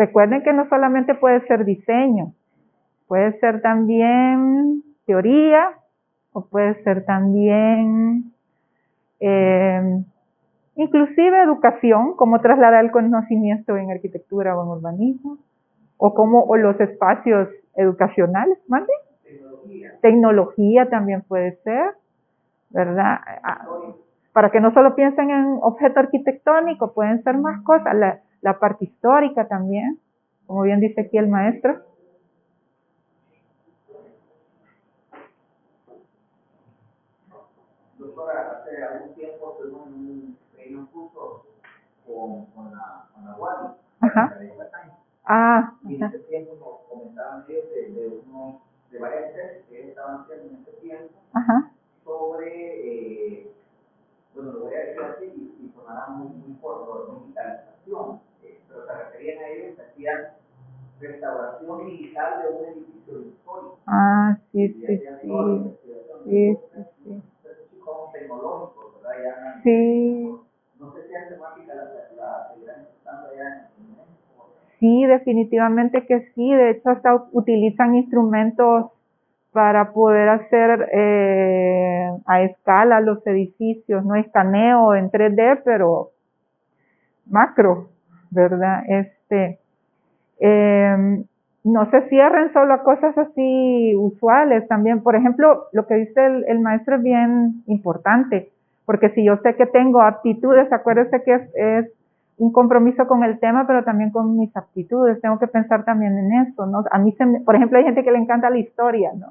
Recuerden que no solamente puede ser diseño, puede ser también teoría, o puede ser también inclusive educación, cómo trasladar el conocimiento en arquitectura o en urbanismo, o los espacios educacionales, ¿mande? Tecnología también puede ser, ¿verdad? Para que no solo piensen en objeto arquitectónico, pueden ser más cosas, la parte histórica también, como bien dice aquí el maestro. Doctora, hace algún tiempo tuvimos un curso con la Wadi, de Yucatán. Y en ese tiempo nos comentaban ellos de varias tesis que ellos estaban haciendo en ese tiempo sobre, bueno, lo voy a decir así y sonará muy corto, digitalización, pero se referían a ellos que hacían restauración digital de un edificio histórico. Sí. Tecnológicos, ¿verdad? Ya, sí. No sé si es temática la seguirán estando allá en México. Sí, definitivamente que sí. De hecho, hasta utilizan instrumentos para poder hacer a escala los edificios, no escaneo en 3D, pero macro, ¿verdad? No se cierren solo a cosas así usuales también. Por ejemplo, lo que dice el maestro es bien importante, porque si yo sé que tengo aptitudes, acuérdese que es un compromiso con el tema, pero también con mis aptitudes. Tengo que pensar también en eso, ¿no? A mí, por ejemplo, hay gente que le encanta la historia, ¿no?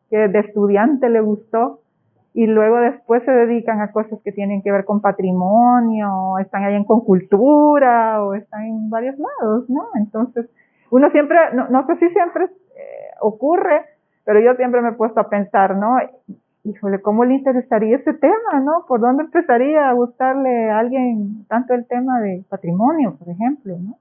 Que de estudiante le gustó, y luego después se dedican a cosas que tienen que ver con patrimonio, están ahí en Concultura, o están en varios lados, ¿no? Entonces, uno siempre, no sé si siempre ocurre, pero yo siempre me he puesto a pensar, ¿no? Híjole, ¿cómo le interesaría ese tema, no? ¿Por dónde empezaría a gustarle a alguien tanto el tema de patrimonio, por ejemplo, no?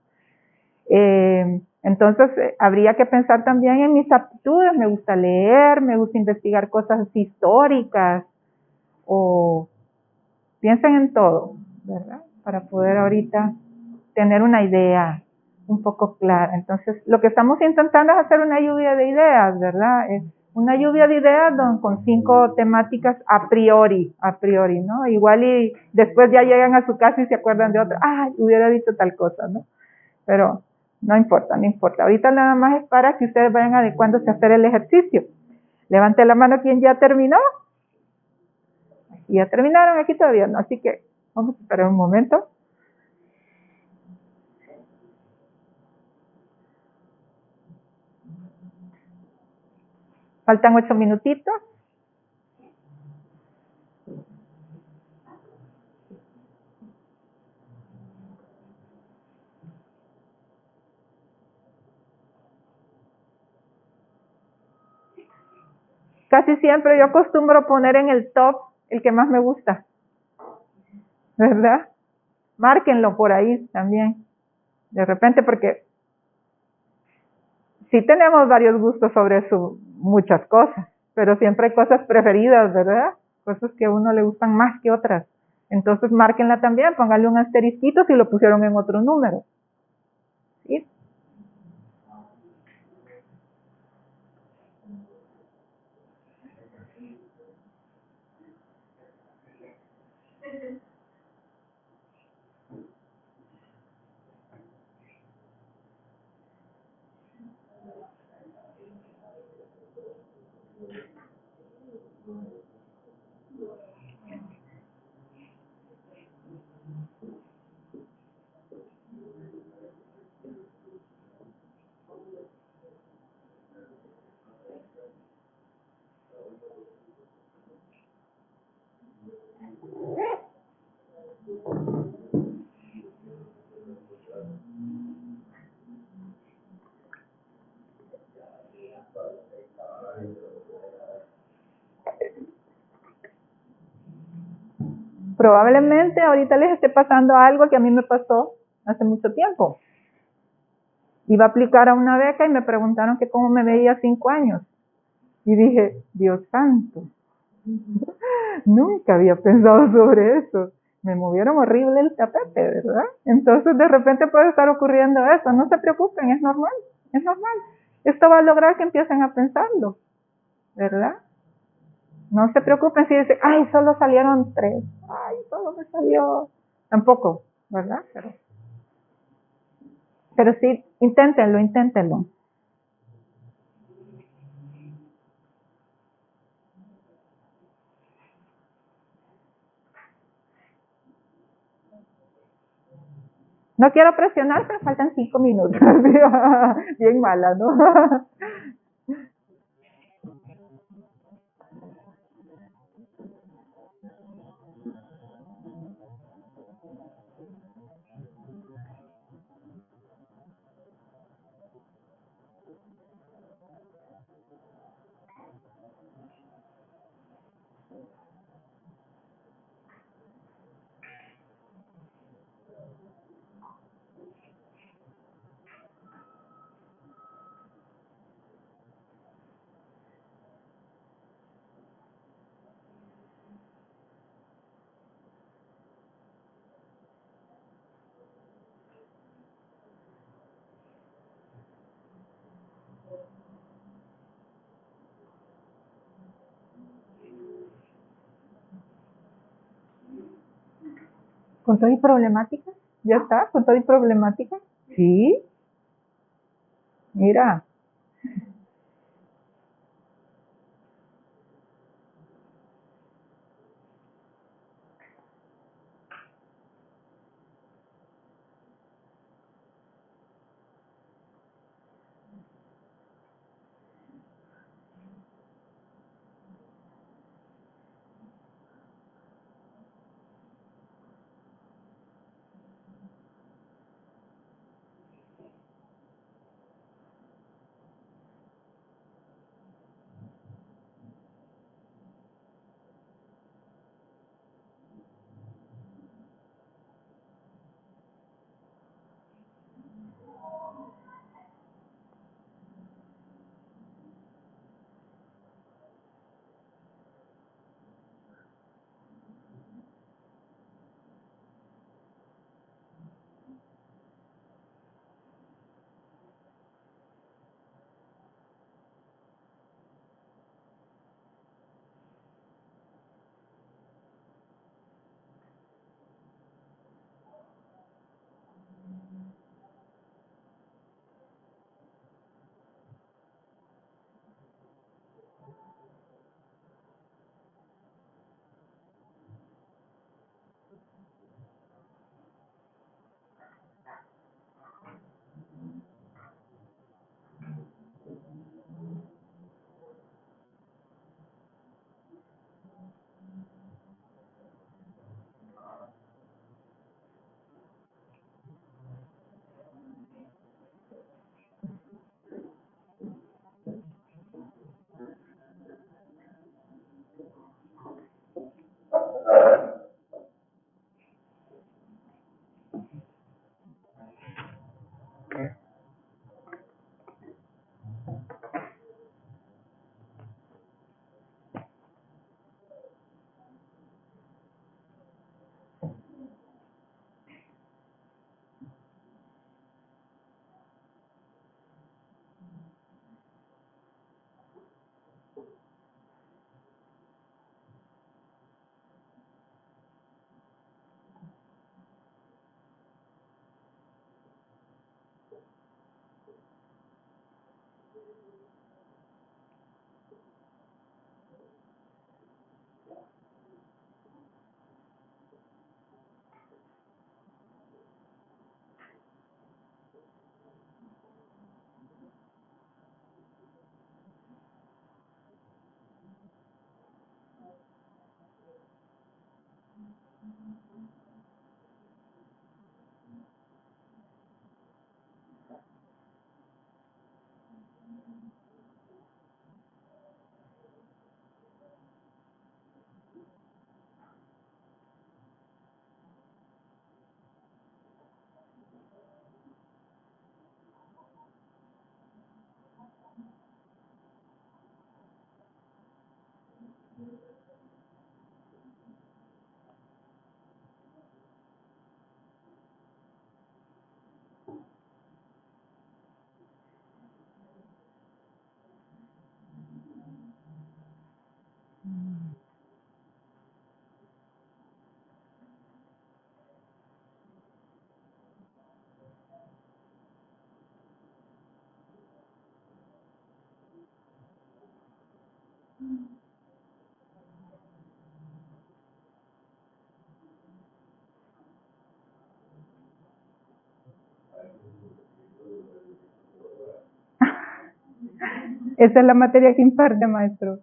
Entonces, habría que pensar también en mis aptitudes. Me gusta leer, me gusta investigar cosas históricas, o piensen en todo, ¿verdad? Para poder ahorita tener una idea un poco clara. Entonces, lo que estamos intentando es hacer una lluvia de ideas, ¿verdad? Una lluvia de ideas con 5 temáticas a priori, ¿no? Igual y después ya llegan a su casa y se acuerdan de otra. Hubiera dicho tal cosa, ¿no? Pero no importa. Ahorita nada más es para que ustedes vayan adecuándose a hacer el ejercicio. Levante la mano quien ya terminó. Y ya terminaron, aquí todavía no, así que vamos a esperar un momento. Faltan 8 minutitos. Casi siempre yo acostumbro poner en el top el que más me gusta, ¿verdad? Márquenlo por ahí también, de repente, porque sí tenemos varios gustos sobre eso, muchas cosas, pero siempre hay cosas preferidas, ¿verdad? Cosas que a uno le gustan más que otras. Entonces márquenla también, pónganle un asterisquito si lo pusieron en otro número. ¿Sí? Probablemente ahorita les esté pasando algo que a mí me pasó hace mucho tiempo. Iba a aplicar a una beca y me preguntaron que cómo me veía a 5 años. Y dije, Dios santo, nunca había pensado sobre eso. me movieron horrible el tapete, ¿verdad? Entonces de repente puede estar ocurriendo eso. No se preocupen, es normal, es normal. Esto va a lograr que empiecen a pensarlo, ¿verdad? No se preocupen si dicen, ay, solo salieron 3, ay, solo me salió, tampoco, ¿verdad? Pero sí, inténtenlo, inténtenlo. No quiero presionar, pero faltan 5 minutos. Bien mala, ¿no? ¿Con todo y problemática? ¿Ya está? ¿Con todo y problemática? Sí. Mira. Esa es la materia que imparte, maestro.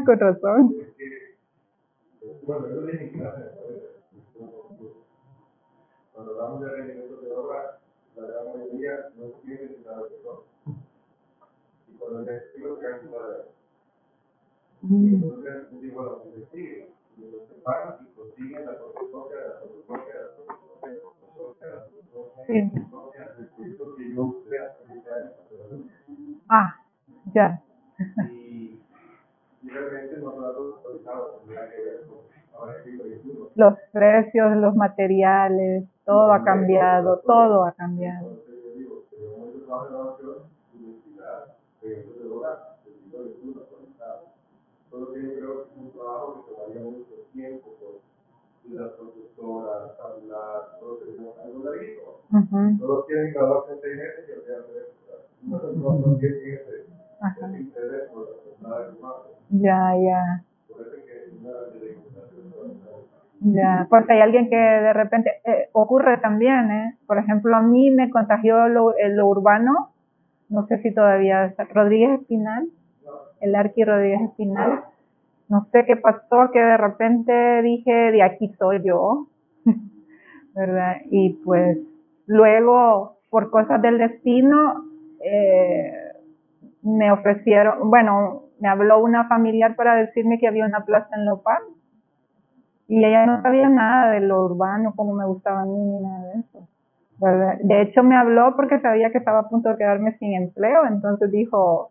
Con razón. Bueno, eso dije clase. Cuando hablamos de rendimiento de obra, la gran mayoría no tiene nada de eso. Y cuando les digo que hay nada de eso. Y entonces digo, bueno, pues sigue. Y los separan y consiguen la fotocopia, la fotocopia, la fotocopia, la fotocopia, la fotocopia, la fotocopia, el escrito que yo usé hace 20 años. Ah, ya. Y realmente no son datos actualizados, tendrá que ver con ahora el siglo XXI. Los precios, los materiales, todo ha cambiado, todo ha cambiado. Solo que yo creo que es un trabajo que tomaría mucho tiempo por las constructoras, hablar, todos tenemos algo larguito. Todos quieren graduarse en 6 meses y olvidarse no tienen ese interés por nada más. Ya, ya. Por eso que nada de recuperación. Ya, porque hay alguien que de repente ocurre también, por ejemplo, a mí me contagió lo urbano, no sé si todavía está, Rodríguez Espinal, el Arqui Rodríguez Espinal, no sé qué pasó, que de repente dije, de aquí soy yo, ¿verdad? Y pues luego, por cosas del destino, me ofrecieron, bueno, me habló una familiar para decirme que había una plaza en Lopal. Y ella no sabía nada de lo urbano, como me gustaba a mí, ni nada de eso, ¿verdad? De hecho, me habló porque sabía que estaba a punto de quedarme sin empleo, entonces dijo,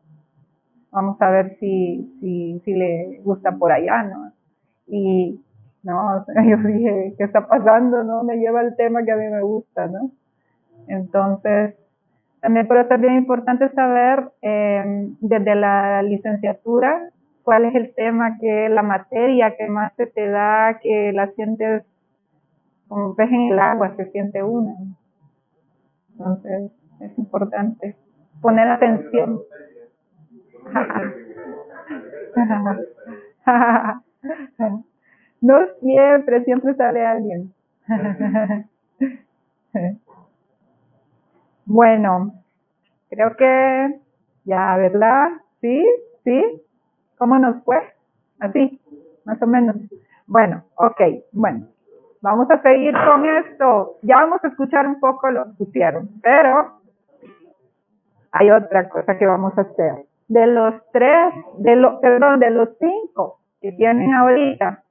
vamos a ver si le gusta por allá, ¿no? Y no, o sea, yo dije, ¿qué está pasando? No me lleva el tema que a mí me gusta, ¿no? Entonces, también por eso es bien importante saber desde la licenciatura cuál es el tema, que la materia que más se te da, que la sientes como pez en el agua, se siente uno. Entonces, es importante poner atención. No siempre, siempre sale alguien. Bueno, creo que ya, ¿verdad? ¿Sí? ¿Sí? ¿Cómo nos fue? Así, más o menos. Bueno, ok, bueno. Vamos a seguir con esto. Ya vamos a escuchar un poco lo que pusieron, pero hay otra cosa que vamos a hacer. De los de los 5 que tienen ahorita,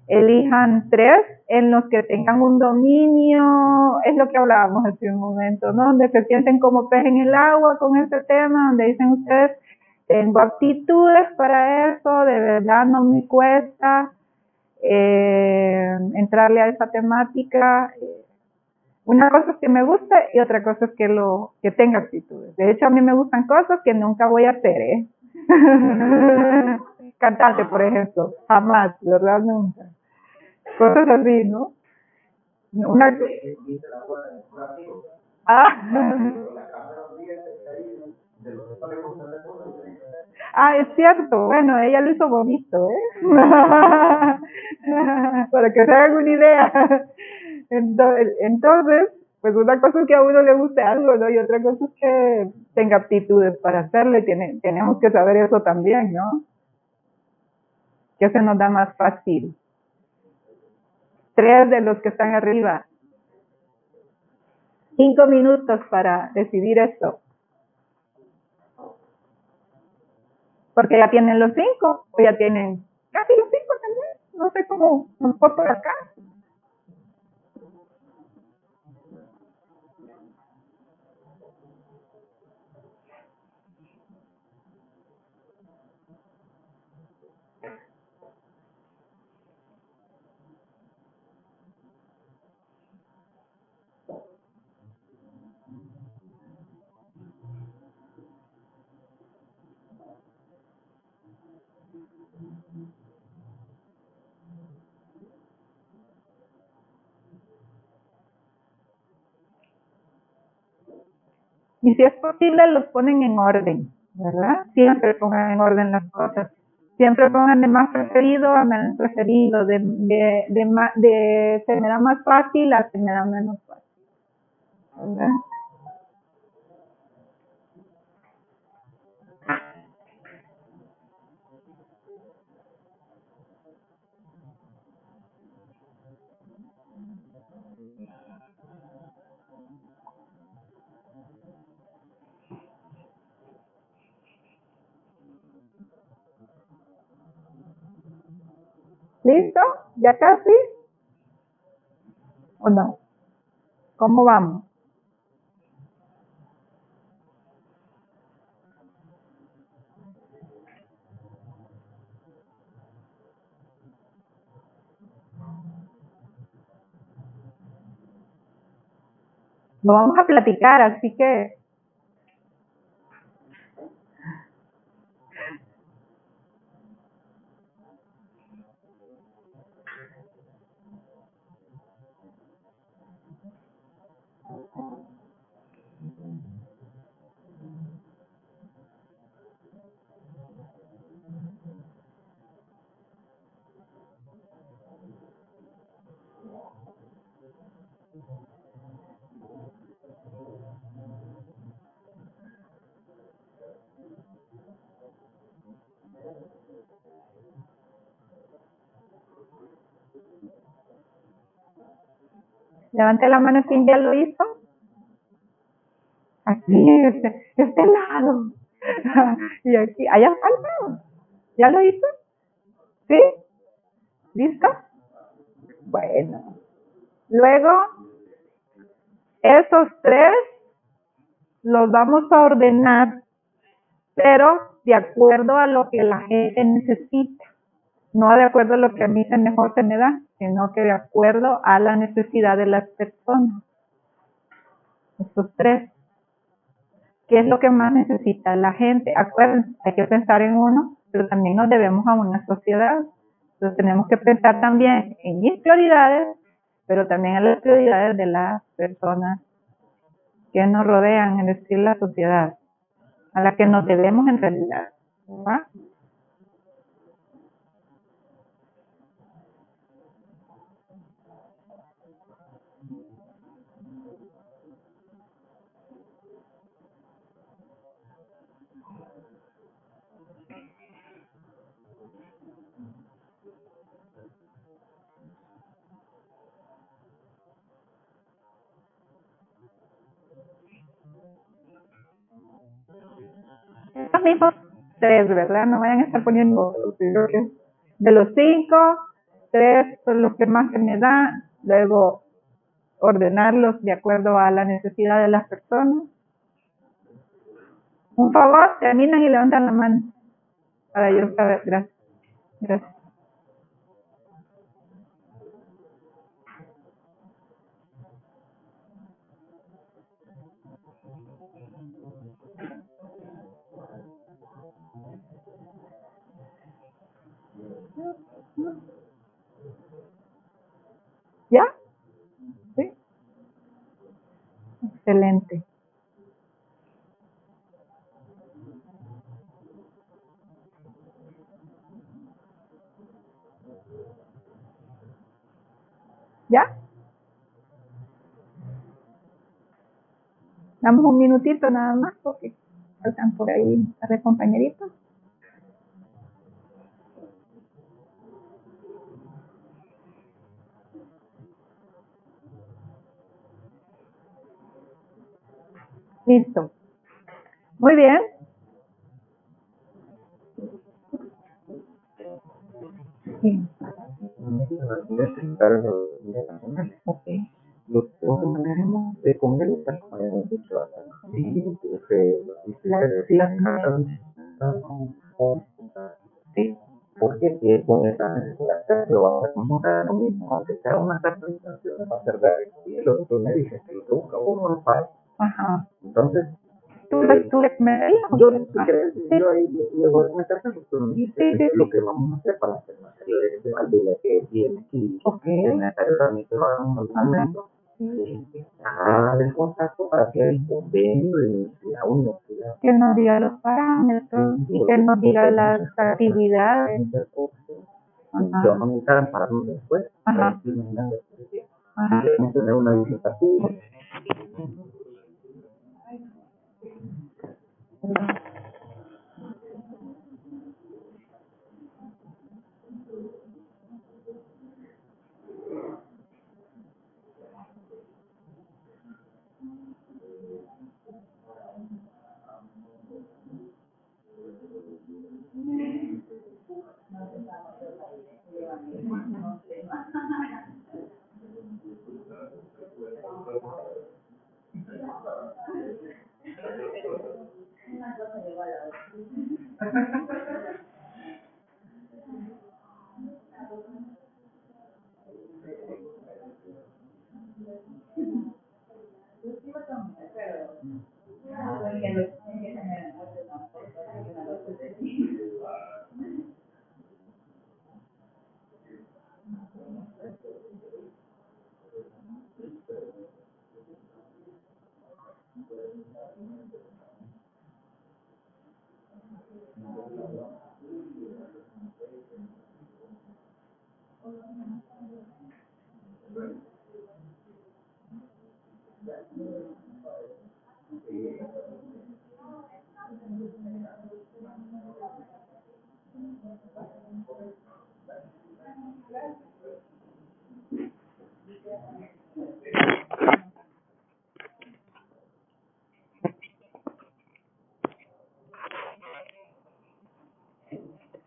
elijan 3 en los que tengan un dominio, es lo que hablábamos hace un momento, ¿no? Donde se sienten como pez en el agua con este tema, donde dicen ustedes, tengo aptitudes para eso, de verdad no me cuesta entrarle a esa temática. Una cosa es que me guste y otra cosa es que tenga actitudes. De hecho, a mí me gustan cosas que nunca voy a hacer, ¿eh? Cantante, por ejemplo, jamás, ¿verdad? Nunca. Cosas así, ¿no? Una... Ah, es cierto. Bueno, ella lo hizo bonito, ¿eh? Para que se hagan una idea. Entonces, pues una cosa es que a uno le guste algo, ¿no? Y otra cosa es que tenga aptitudes para hacerlo y tenemos que saber eso también, ¿no? ¿Qué se nos da más fácil? 3 de los que están arriba. 5 minutos para decidir esto. Porque ya tienen los 5, o ya tienen casi los 5 también. No sé cómo nos fue por acá. Y si es posible, los ponen en orden, ¿verdad? Siempre pongan en orden las cosas. Siempre pongan de más preferido a menos preferido, de se me da más fácil a se me da menos fácil, ¿verdad? ¿Listo? ¿Ya casi? ¿O no? ¿Cómo vamos? Lo vamos a platicar, así que levante la mano quien ya lo hizo. Aquí, este lado. Y aquí, allá falta. ¿Ya lo hizo? ¿Sí? ¿Listo? Bueno. Luego, esos tres los vamos a ordenar, pero de acuerdo a lo que la gente necesita. No de acuerdo a lo que a mí mejor se me da, sino que de acuerdo a la necesidad de las personas. Estos tres. ¿Qué es lo que más necesita la gente? Acuérdense, hay que pensar en uno, pero también nos debemos a una sociedad. Entonces tenemos que pensar también en mis prioridades, pero también en las prioridades de las personas que nos rodean, es decir, la sociedad, a la que nos debemos en realidad. ¿Va? Estos mismos tres, ¿verdad? No vayan a estar poniendo otros, creo que de los cinco, tres son los que más se me dan, luego ordenarlos de acuerdo a la necesidad de las personas. Un favor, terminan y levantan la mano para yo saber. Gracias. Gracias. ¿Ya? Sí. Excelente. ¿Ya? Damos un minutito nada más porque faltan por ahí un par de compañeritos. Listo. Muy bien. Sí. Ok. Los tenemos de comer tal como hemos dicho acá. Sí, Sí. porque si es con esa necesidad, lo vamos a comprar lo mismo, aunque sea una representación, va a ser de cielo. Tú me dices que tú buscas uno no para. Ajá. Entonces, ¿Tú me yo no sé qué, yo ahí le voy a comentar que tú me dices lo que vamos a hacer para hacer materiales de válvula que viene aquí. Ok. Es necesario también que lo hagamos en algún momento. El contacto para que el convenio de la universidad Que nos diga los parámetros y que nos diga las actividades. que van a aumentar para después. Ajá. Ajá. Tener una visita pública.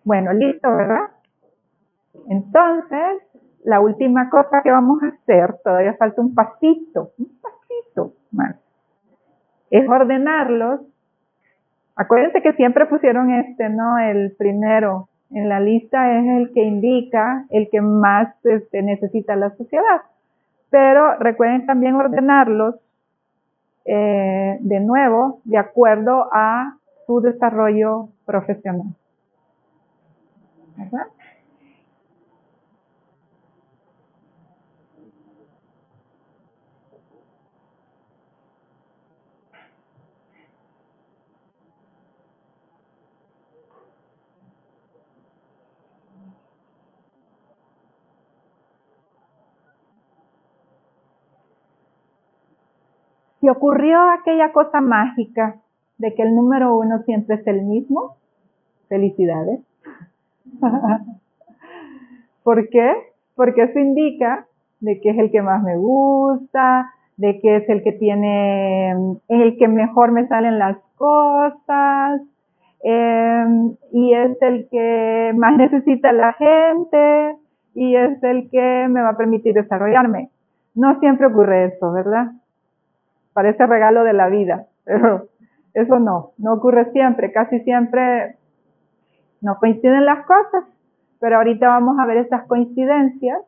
Bueno, listo, ¿verdad? Entonces, la última cosa que vamos a hacer, todavía falta un pasito más, es ordenarlos. Acuérdense que siempre pusieron ¿no? El primero en la lista es el que indica el que más necesita la sociedad. Pero recuerden también ordenarlos de nuevo de acuerdo a su desarrollo profesional. ¿Verdad? Si ocurrió aquella cosa mágica de que el número 1 siempre es el mismo, felicidades. ¿Por qué? Porque eso indica de que es el que más me gusta, de que es el que tiene, el que mejor me salen las cosas, y es el que más necesita la gente, y es el que me va a permitir desarrollarme. No siempre ocurre eso, ¿verdad? Parece regalo de la vida, pero eso no ocurre siempre, casi siempre no coinciden las cosas, pero ahorita vamos a ver esas coincidencias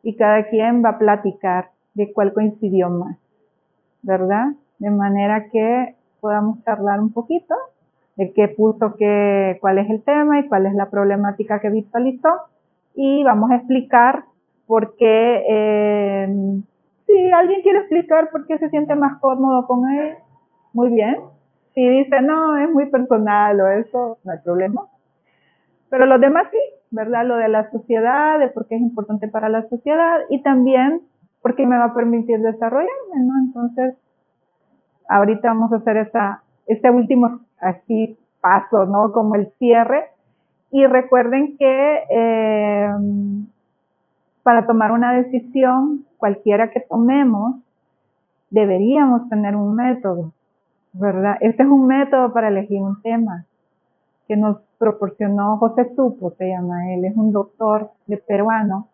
y cada quien va a platicar de cuál coincidió más, ¿verdad? De manera que podamos charlar un poquito de qué puso, cuál es el tema y cuál es la problemática que visualizó, y vamos a explicar por qué, si alguien quiere explicar por qué se siente más cómodo con él, muy bien. Si dice, no, es muy personal o eso, no hay problema. Pero los demás sí, ¿verdad? Lo de la sociedad, de por qué es importante para la sociedad y también porque me va a permitir desarrollarme, ¿no? Entonces, ahorita vamos a hacer este último así paso, ¿no? Como el cierre. Y recuerden que para tomar una decisión, cualquiera que tomemos, deberíamos tener un método, ¿verdad? Este es un método para elegir un tema que nos proporcionó José Supo, se llama él, es un doctor peruano,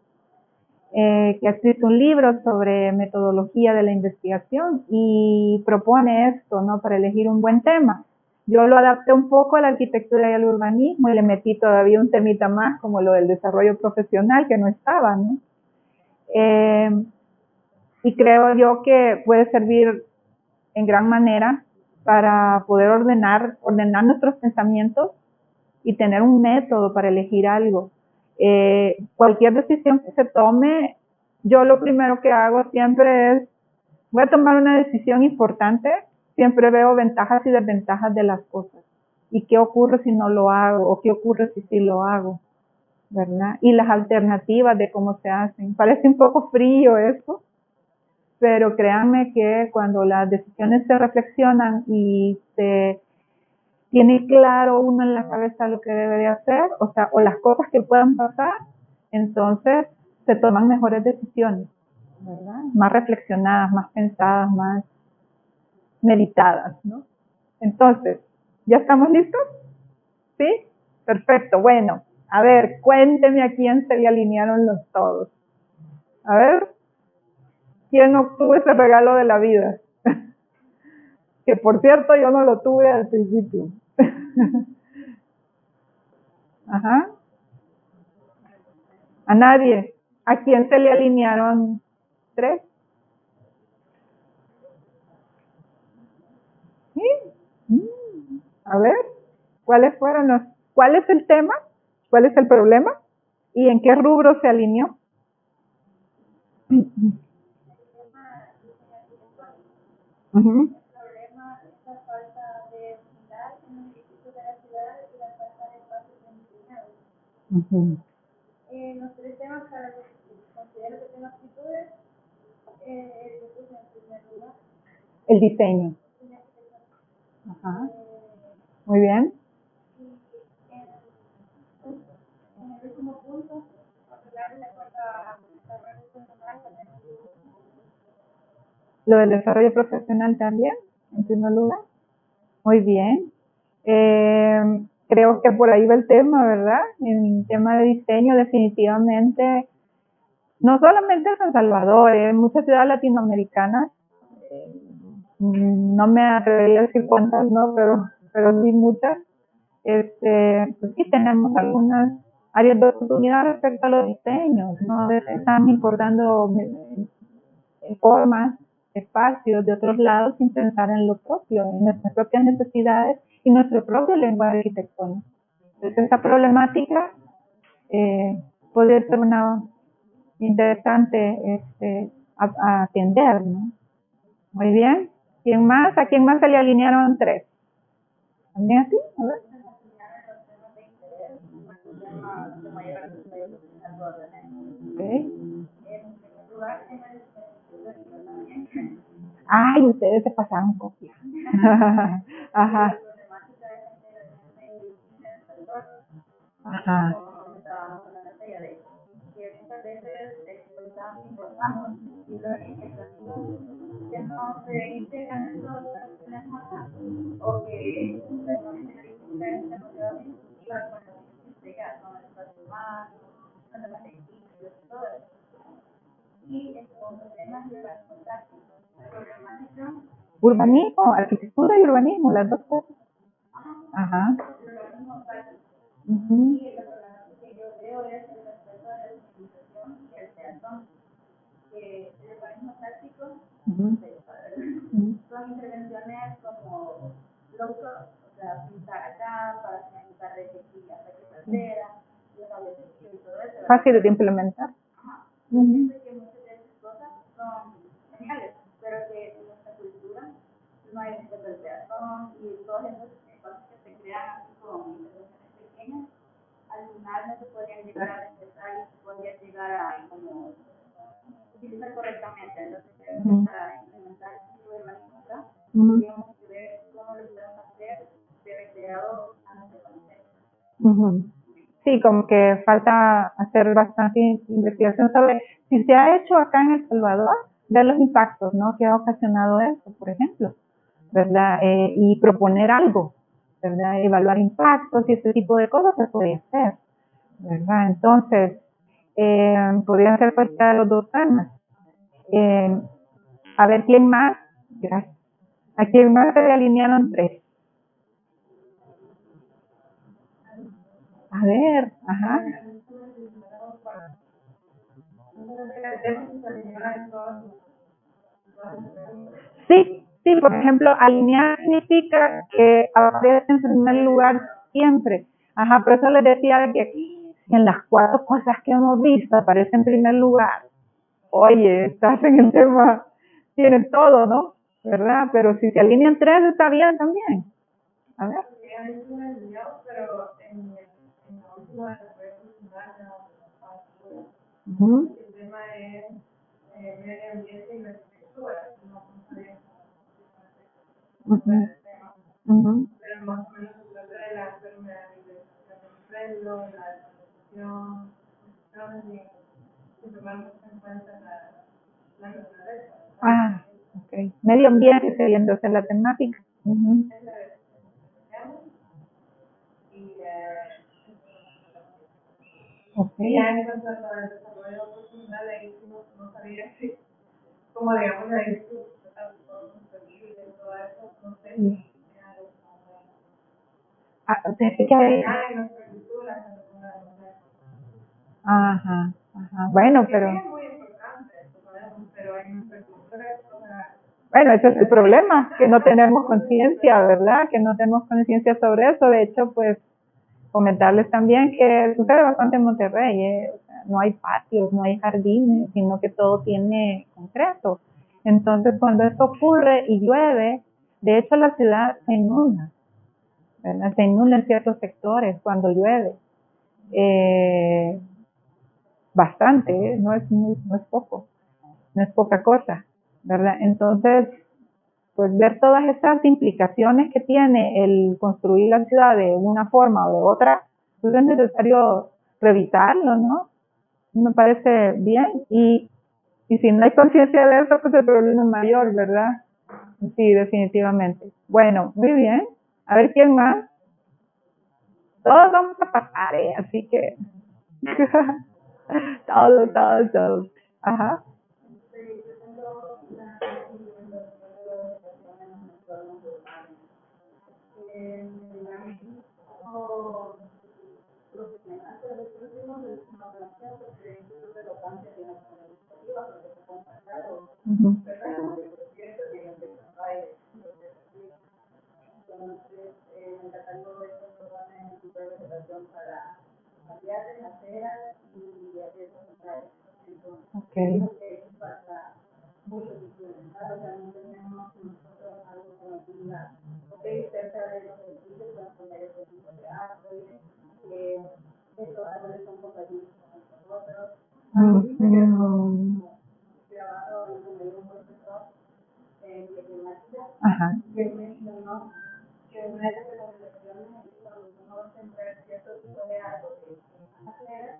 que ha escrito un libro sobre metodología de la investigación y propone esto, ¿no? Para elegir un buen tema. Yo lo adapté un poco a la arquitectura y al urbanismo y le metí todavía un temita más, como lo del desarrollo profesional, que no estaba, ¿no? Y creo yo que puede servir en gran manera para poder ordenar nuestros pensamientos y tener un método para elegir algo. Cualquier decisión que se tome, yo lo primero que hago siempre es, voy a tomar una decisión importante, siempre veo ventajas y desventajas de las cosas. ¿Y qué ocurre si no lo hago? ¿O qué ocurre si sí lo hago? ¿Verdad? Y las alternativas de cómo se hacen. Parece un poco frío eso, pero créanme que cuando las decisiones se reflexionan y se tiene claro uno en la cabeza lo que debe de hacer, o las cosas que puedan pasar, entonces se toman mejores decisiones, ¿verdad? Más reflexionadas, más pensadas, más meditadas, ¿no? Entonces, ¿ya estamos listos? ¿Sí? Perfecto, bueno, A ver, cuénteme a quién se le alinearon los todos. A ver, ¿quién obtuvo ese regalo de la vida? Que por cierto yo no lo tuve al principio. Ajá. A nadie. ¿A quién se le alinearon 3? ¿Sí? A ver, ¿cuál es el tema? ¿Cuál es el problema? ¿Y en qué rubro se alineó? Uh-huh. Uh-huh. Los 3 temas para los que considero que tengo actitudes, el puse en primer lugar. El diseño. Ajá. Muy bien. Y en el último punto, hablar de la cuarta desarrollo personal. Lo del desarrollo profesional también, en primer lugar. Muy bien. Creo que por ahí va el tema, ¿verdad? En tema de diseño, definitivamente, no solamente en San Salvador, en muchas ciudades latinoamericanas, no me atrevería a decir cuántas, ¿no? Pero sí muchas, pues sí tenemos algunas áreas de oportunidad respecto a los diseños, ¿no? Están importando formas, espacios de otros lados sin pensar en lo propio, en nuestras propias necesidades y nuestro propio lenguaje arquitectónico. Entonces, esta problemática podría ser una interesante a atender, ¿no? Muy bien. ¿Quién más? ¿A quién más se le alinearon 3? ¿También así? A ver. Okay. Ay, ustedes se pasaron copia. Ajá. Ajá. Urbanismo, arquitectura y urbanismo, las dos cosas. Ajá. Uh-huh. Son intervenciones como loco, o sea, pintar acá, para pintar de tequila, de y todo eso. Fácil de implementar. Yo pienso que muchas de esas cosas son geniales, pero que en nuestra cultura no hay interpretación y todas esas cosas que se crean así con intervenciones pequeñas, al final no se podrían llegar a respetar y se podría llegar a como utilizar correctamente. Entonces, para implementar este tipo de herramientas, tendríamos que ver cómo lo podemos hacer recreado antes de conocer. Sí, como que falta hacer bastante investigación sobre si se ha hecho acá en El Salvador, ver los impactos, ¿no? Que ha ocasionado eso, por ejemplo, ¿verdad? Y proponer algo, ¿verdad? Evaluar impactos y ese tipo de cosas se puede hacer, ¿verdad? Entonces, podría ser cualquiera de los dos temas. A ver, ¿quién más? Gracias. ¿A quién más se le alinearon 3? A ver, ajá. Sí, sí, por ejemplo, alinear significa que aparece en primer lugar siempre. Ajá, por eso les decía que en las 4 cosas que hemos visto aparece en primer lugar. Oye, estás en el tema, tienes todo, ¿no? ¿Verdad? Pero si se alinean 3 está bien también. A ver. Uh-huh. El tema es medio ambiente y arquitectura, no pero más o menos se trata de la permeabilización del suelo, la deforestación, y tomar mucho en cuenta la naturaleza. Ah, ok. Medio ambiente sería entonces la temática. Y ya en cuanto al desarrollo profesional, ahí no sabía si, como digamos, la dificultad, todo eso, no sé si Ajá, ajá. Bueno, pero... Bueno, ese es el problema, que no tenemos conciencia, ¿verdad? Que no tenemos conciencia sobre eso. De hecho, pues, comentarles también que sucede bastante en Monterrey, ¿eh? O sea, no hay patios, no hay jardines, sino que todo tiene concreto. Entonces, cuando esto ocurre y llueve, de hecho la ciudad se inunda, ¿verdad? Se inunda en ciertos sectores cuando llueve. Bastante, ¿eh? No es poco, no es poca cosa, ¿verdad? Entonces, pues ver todas estas implicaciones que tiene el construir la ciudad de una forma o de otra, pues es necesario revisarlo, ¿no? Me parece bien. Y si no hay conciencia de eso, pues el problema es mayor, ¿verdad? Sí, definitivamente. Bueno, muy bien. A ver quién más. Todos vamos a pasar, ¿eh? Así que... todos. Ajá. Uh-huh. Okay. Ajá.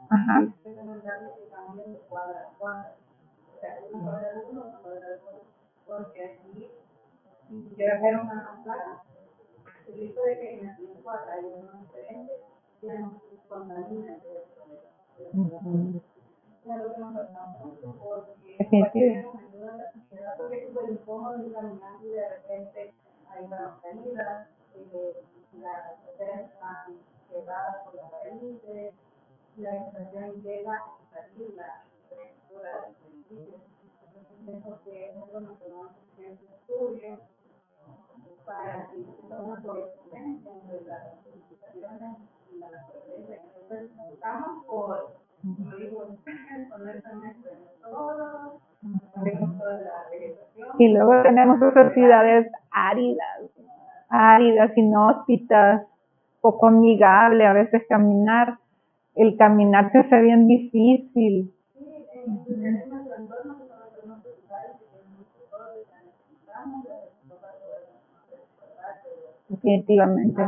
Ajá. Uh-huh. Y luego tenemos esas ciudades áridas, inhóspitas, poco amigable, a veces el caminar se hace bien difícil. Definitivamente.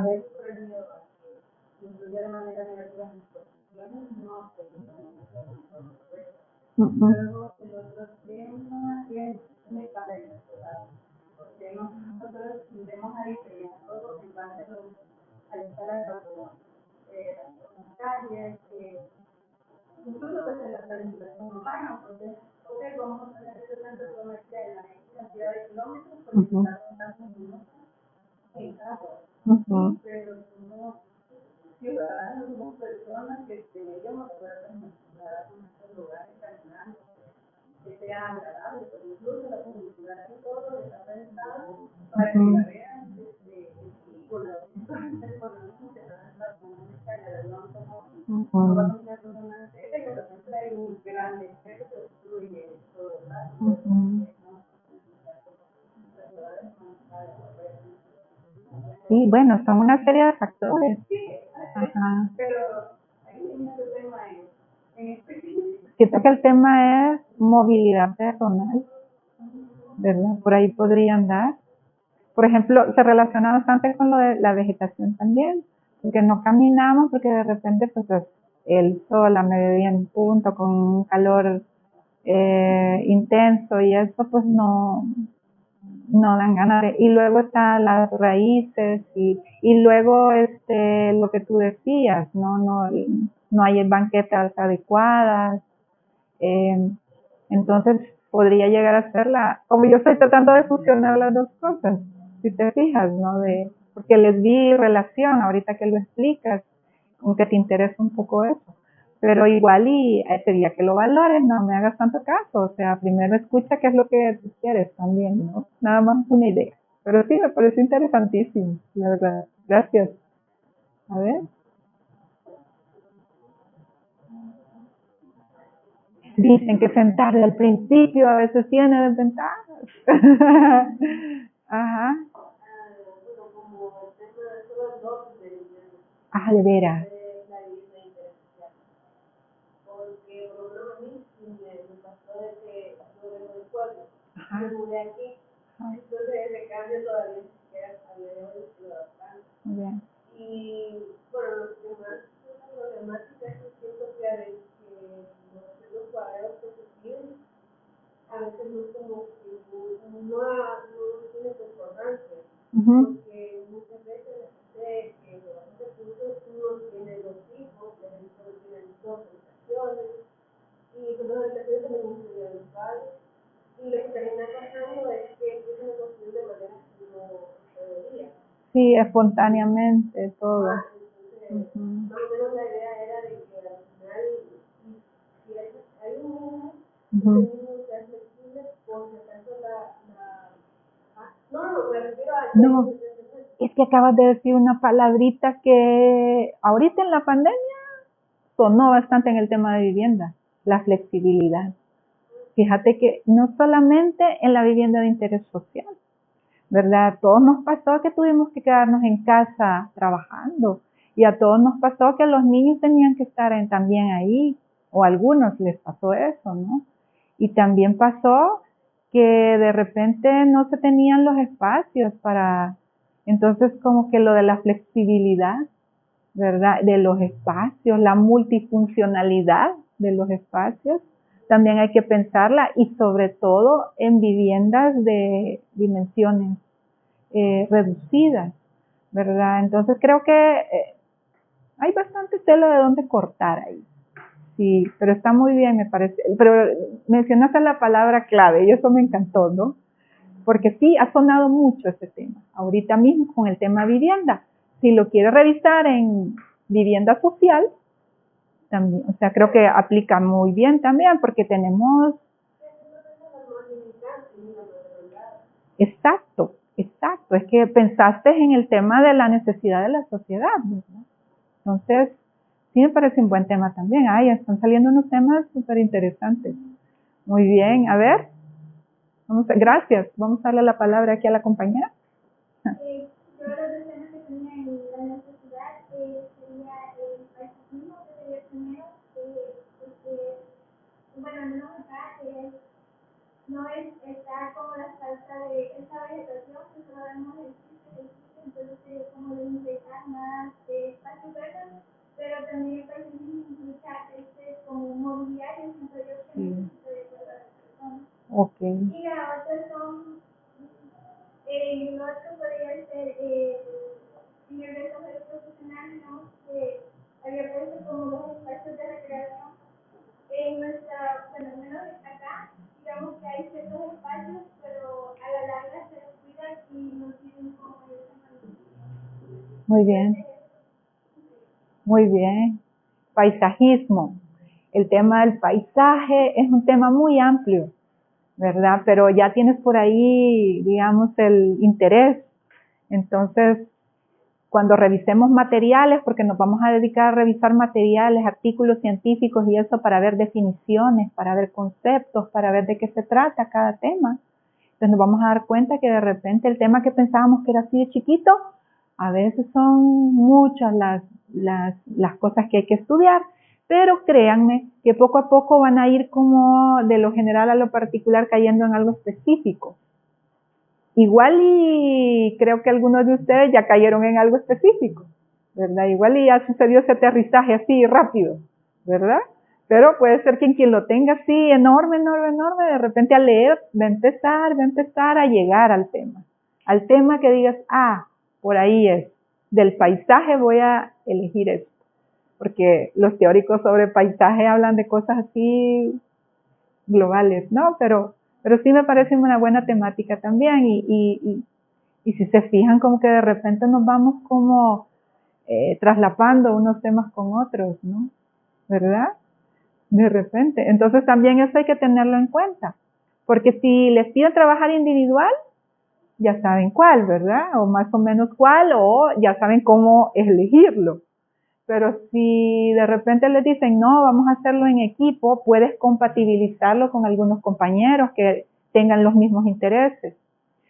Sí, bueno, son una serie de factores. Ajá. Siento que el tema es movilidad personal, ¿verdad? Por ahí podría andar. Por ejemplo, se relaciona bastante con lo de la vegetación también, porque no caminamos, porque de repente pues el sol a mediodía en punto, con un calor intenso y eso pues no dan ganas de, y luego están las raíces y luego lo que tú decías, no no hay banquetas adecuadas. Entonces podría llegar a ser como yo estoy tratando de fusionar las dos cosas, si te fijas, ¿no? Porque les vi relación, ahorita que lo explicas, aunque te interesa un poco eso. Pero igual sería que lo valores, no me hagas tanto caso, o sea, primero escucha qué es lo que tú quieres también, ¿no? Nada más una idea. Pero sí, me parece interesantísimo, la verdad. Gracias. A ver. Dicen que sentarse al principio a veces tiene desventajas. Ajá. Ah, de veras. Porque por lo menos a mí me pasó de que yo vengo del pueblo, me mudé aquí, entonces ese cambio todavía ni siquiera a día de hoy estoy adaptando. Bien. Y bueno, los demás yo siento que a veces los cuadrados que se piden, a veces no como que no tiene concordancia, porque muchas veces la gente que lo hace cursos uno tiene dos hijos, por ejemplo, tienen dos habitaciones, y con dos habitaciones también incluyen los padres, y lo que termina pasando es que empiezan a construir de manera que no debería. Sí, espontáneamente, todo. Entonces, más o menos la idea era de que al final, si hay un niño, ese niño sea flexible, por si acaso no, me refiero a... No, es que acabas de decir una palabrita que ahorita en la pandemia sonó bastante en el tema de vivienda, la flexibilidad. Fíjate que no solamente en la vivienda de interés social, ¿verdad? A todos nos pasó que tuvimos que quedarnos en casa trabajando y a todos nos pasó que los niños tenían que estar también ahí, o a algunos les pasó eso, ¿no? Y también pasó que de repente no se tenían los espacios entonces como que lo de la flexibilidad, ¿verdad? De los espacios, la multifuncionalidad de los espacios, también hay que pensarla y sobre todo en viviendas de dimensiones reducidas, ¿verdad? Entonces creo que hay bastante tela de dónde cortar ahí. Sí, pero está muy bien, me parece. Pero mencionaste la palabra clave y eso me encantó, ¿no? Porque sí, ha sonado mucho ese tema. Ahorita mismo con el tema vivienda. Si lo quieres revisar en vivienda social, también, o sea, creo que aplica muy bien también porque tenemos... Exacto, exacto. Es que pensaste en el tema de la necesidad de la sociedad, ¿verdad? Entonces, sí me parece un buen tema también. Ay, están saliendo unos temas súper interesantes. Muy bien, a ver. Gracias. Vamos a darle la palabra aquí a la compañera. Yo los dos temas que tenía en la necesidad sería el paisajismo que sería el primero, porque, bueno, no acá no está como la falta de esa vegetación que solo vemos el sitio, entonces sería como de ingresar más espacios verdes, pero también el paisajismo implica como mobiliario, siento yo que necesita de todas las personas. Okay. Y la otra son el otro podría ser en el desarrollo profesional, digamos que había puesto como dos espacios de recreación en nuestra, bueno, al menos acá, digamos que hay ciertos espacios, pero a la larga se descuidan y no tienen como esa manera. Muy bien. Muy bien. Paisajismo. El tema del paisaje es un tema muy amplio, ¿verdad? Pero ya tienes por ahí, digamos, el interés. Entonces, cuando revisemos materiales, porque nos vamos a dedicar a revisar materiales, artículos científicos y eso para ver definiciones, para ver conceptos, para ver de qué se trata cada tema. Entonces nos vamos a dar cuenta que de repente el tema que pensábamos que era así de chiquito, a veces son muchas las cosas que hay que estudiar. Pero créanme que poco a poco van a ir como de lo general a lo particular cayendo en algo específico. Igual y creo que algunos de ustedes ya cayeron en algo específico, ¿verdad? Igual y ya sucedió ese aterrizaje así rápido, ¿verdad? Pero puede ser que quien lo tenga así enorme, de repente al leer va a empezar a llegar al tema que digas, por ahí es, del paisaje voy a elegir esto. porque los teóricos sobre paisaje hablan de cosas así globales, ¿no? Pero sí me parece una buena temática también y si se fijan como que de repente nos vamos como traslapando unos temas con otros, ¿no? ¿Verdad? De repente. Entonces también eso hay que tenerlo en cuenta, porque si les piden trabajar individual, ya saben cuál, ¿verdad? O más o menos cuál, o ya saben cómo elegirlo. Pero si de repente les dicen, no, vamos a hacerlo en equipo, puedes compatibilizarlo con algunos compañeros que tengan los mismos intereses.